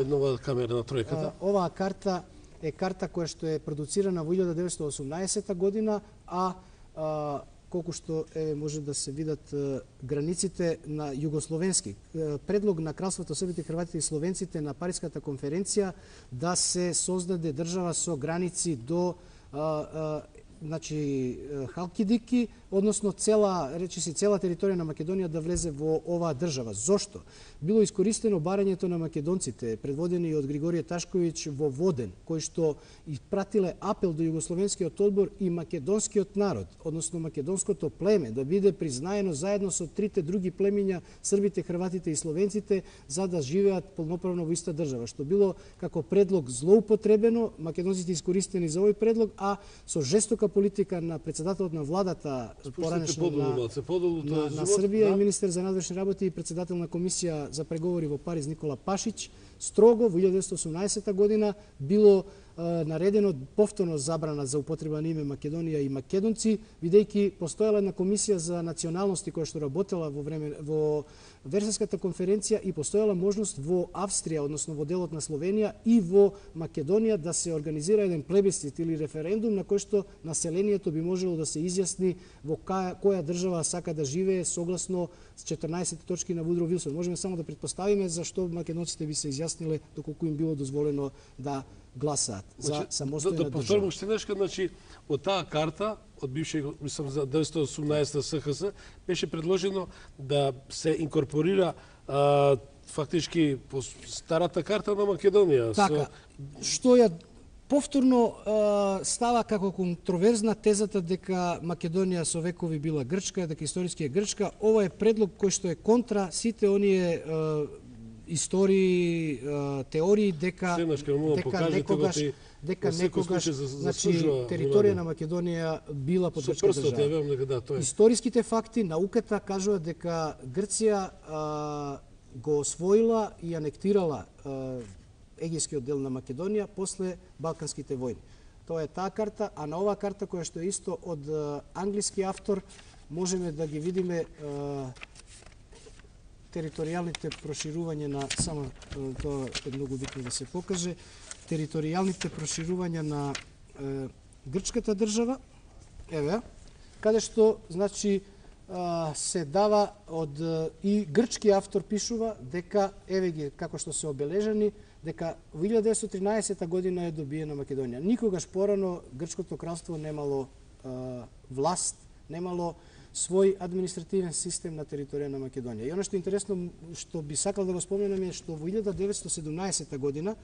нова камера на тројката. Оваа карта е карта која што е продуцирана во 1918 година, колку што може да се видат границите на југословенски. Предлог на Кралството Србите, Хрватите и Словенците на Париската конференција да се создаде држава со граници до значи Халкидики, односно цела територија на Македонија да влезе во оваа држава. Зошто? Било искористено барањето на македонците, предводени од Григорije Ташковиќ во Воден, кој што испратиле апел до Југословенскиот одбор и македонскиот народ, односно македонското племе, да биде признаено заедно со трите други племиња, србите, хрватите и словенците, за да живеат полноправно во иста држава, што било како предлог злоупотребено, македонците искористени за овој предлог, а со жестока политика на председателот на владата поранешно на Србија и министер за надвешни работи и председател на комисија за преговори во Париз Никола Пашич, строго во 1918 година било наредено повторно забрана за употреба на име Македонија и македонци, бидејќи постоела една комисија за националности која што работела во Версалската конференција и постоела можност во Австрија, односно во делот на Словенија и во Македонија да се организира еден плебисцит или референдум на кој што населението би можело да се изјасни во која држава сака да живее согласно 14 точки на Вудро Вилсон. Можеме само да претпоставиме зашто македонците би се изјасниле доколку им било дозволено да гласаат за самостојна држава. Да повторам уште нешто, значи од таа карта од бившeg, мислам за 1918 СХС, беше предложено да се инкорпорира фактички по старата карта на Македонија. Така, што ја повторно става како контроверзна тезата дека Македонија со векови била грчка, дека историски е грчка. Ова е предлог кој што е контра сите оние истории, теории дека некогаш значи територија на Македонија била под грчка држава. Историските факти, науката кажуваат дека Грција го освоила и анектирала егејскиот дел на Македонија после Балканските војни. Тоа е таа карта, а на оваа карта која што е исто од англиски автор можеме да ги видиме територијалните проширувања на само тоа е многу битно да се покаже, територијалните проширувања на грчката држава, еве, каде што значи се дава од и грчки автор пишува дека еве ги како што се обележани дека во 1913 година е добиена Македонија. Никогаш порано грчкото кралство немало власт, немало свој административен систем на територија на Македонија. И оно што е интересно, што би сакал да го споменам е што во 1917 година,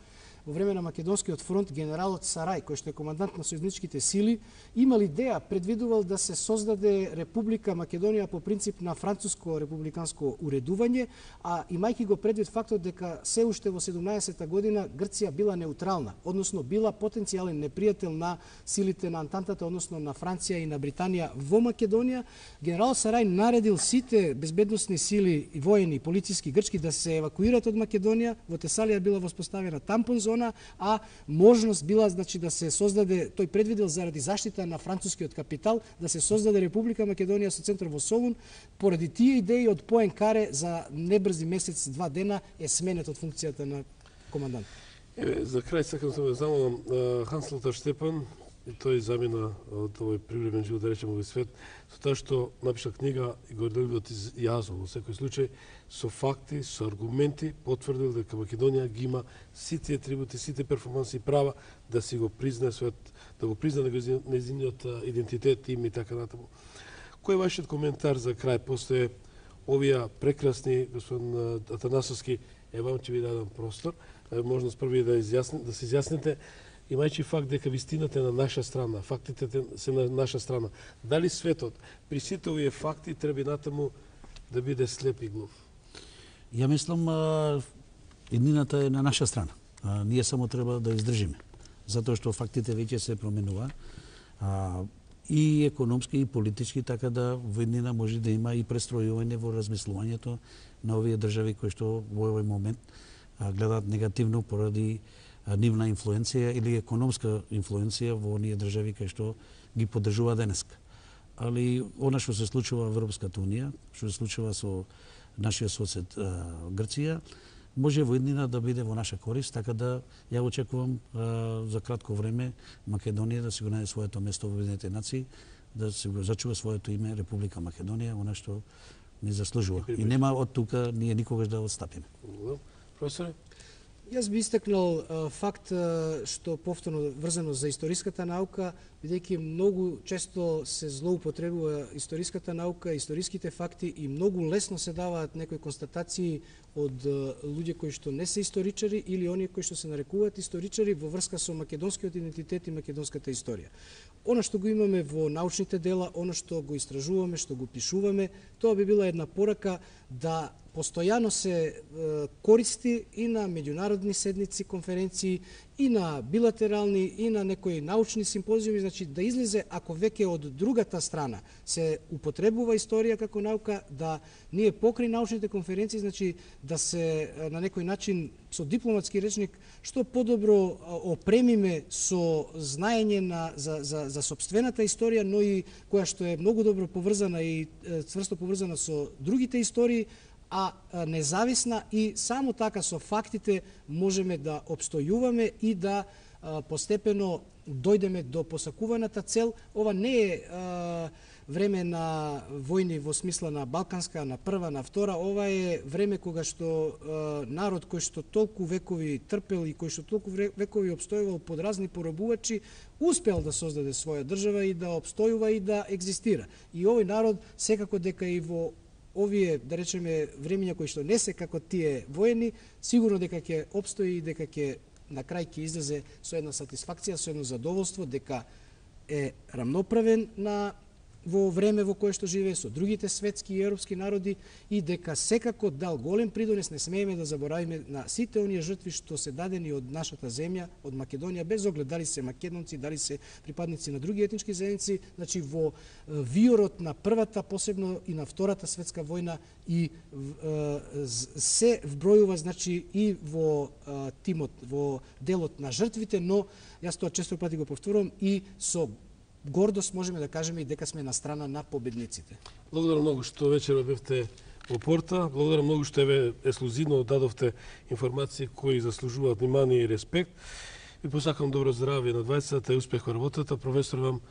во време на Македонскиот фронт, генералот Сарај, кој што е командант на сојузничките сили, имал идеја, предвидувал да се создаде Република Македонија по принцип на француско републиканско уредување, а имајќи го предвид фактот дека се уште во 17 година Грција била неутрална, односно била потенцијален непријател на силите на Антантата, односно на Франција и на Британија во Македонија, генерал Сарај наредил сите безбедносни сили и воени, полициски грчки да се евакуират од Македонија. Во Тесалија била воспоставена тампон зона, а можност била значи да се создаде, тој предвидел заради заштита на францускиот капитал да се создаде Република Македонија со центар во Солун. Поради тие идеи од Поенкаре за небрзи месец-два дена е сменет од функцијата на командант. Еве, за крај сакам да замолам Ханс Лотар Штепан, и тој замина од овој привремен живот, да речеме, овој свет, со тоа што напиша книга и горделивиот изјазов, во секој случај, со факти, со аргументи, потврдил дека Македонија ги има сите атрибути, сите перформанси и права да си го признае својот, да го признае нејзиниот идентитет, им и така натаму. Кој е вашиот коментар за крај после овие прекрасни, господин Атанасовски, вам ќе ви дадам простор, можност први да се изјасните, имајќи факт дека вистината е на наша страна, фактите се на наша страна. Дали светот при сите овие факти треба натаму да биде слеп и глув? Ја мислам, еднината е на наша страна. Ние само треба да издржиме. Затоа што фактите веќе се променува. И економски, и политички, така да во еднина може да има и престројување во размислувањето на овие држави кои што во овој момент гледаат негативно поради нивна инфлуенција или економска инфлуенција во оние држави кои што ги поддржува денеска. Али она што се случува во Европската унија, што се случува со нашиот сосед Грција, може во еднина да биде во наша корист, така да ја очекувам за кратко време Македонија да си го најде своето место во Обединетите нации, да си го зачува своето име Република Македонија, она што ни заслужува. И нема од тука ние никогаш да отстапиме. Професоре? Јас би истакнал факт што повторно врзано за историската наука, бидејќи многу често се злоупотребува историската наука, историските факти и многу лесно се даваат некои констатации од луѓе кои што не се историчари или оние кои што се нарекуваат историчари во врска со македонскиот идентитет и македонската историја. Она што го имаме во научните дела, она што го истражуваме, што го пишуваме, тоа би била една порака да постојано се користи и на меѓународни седници, конференции, и на билатерални, и на некои научни симпозиуми, значи да излезе, ако веќе од другата страна се употребува историја како наука, да ние покрај научните конференции, значи да се на некој начин со дипломатски речник што подобро опремиме со знаење за сопствената историја, но и која што е многу добро поврзана и цврсто поврзана со другите истории, а независна и само така со фактите можеме да обстојуваме и да постепено дојдеме до посакуваната цел. Ова не е време на војни во смисла на Балканска, на прва, на втора. Ова е време кога што народ кој што толку векови трпел и кој што толку векови обстојувал под разни поробувачи, успел да создаде своја држава и да обстојува и да екзистира. И овој народ секако дека и во овие, да речеме, времења кои што не се како тие воени, сигурно дека ќе обстои и дека ќе на крај ќе излезе со една сатисфакција, со едно задоволство дека е рамноправен во време во кое што живее со другите светски и европски народи и дека секако дал голем придонес, не смееме да заборавиме на сите оние жртви што се дадени од нашата земја, од Македонија, без оглед дали се македонци, дали се припадници на други етнички заедници, значи во виорот на првата, посебно и на втората светска војна и се вбројува, значи и во тимот, во делот на жртвите, но јас тоа често пати го повторувам и со гордост можеме да кажеме и дека сме на страна на победниците. Благодарам многу што вечера бевте во Порта. Благодарам многу што еве ексклузивно дадовте информации кои заслужуваат внимание и респект. Ви посакам добро здравје на двајцата и успех во работата. Професор, вам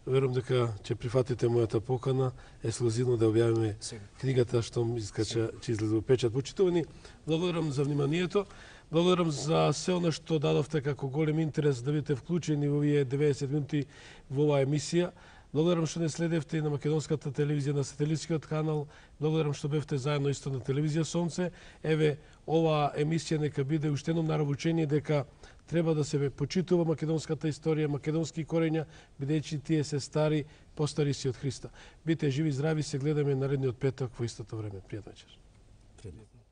верувам дека ќе прифатите мојата покана ексклузивно да објавиме книгата што ми искача ќе излезе во печат. Почитувани, благодарам за вниманието. Благодарам за се она што дадовте како голем интерес да бидете вклучени во овие 90 минути во оваа емисија. Благодарам што не следевте и на македонската телевизија, на сателитскиот канал. Благодарам што бевте заедно исто на телевизија Сонце. Еве, оваа емисија нека биде уште едно наравучение дека треба да се почитува македонската историја, македонски корења, бидејќи тие се стари, постари си од Христа. Бите живи, здрави, се гледаме наредниот петок во истото време. Пријатна вечер.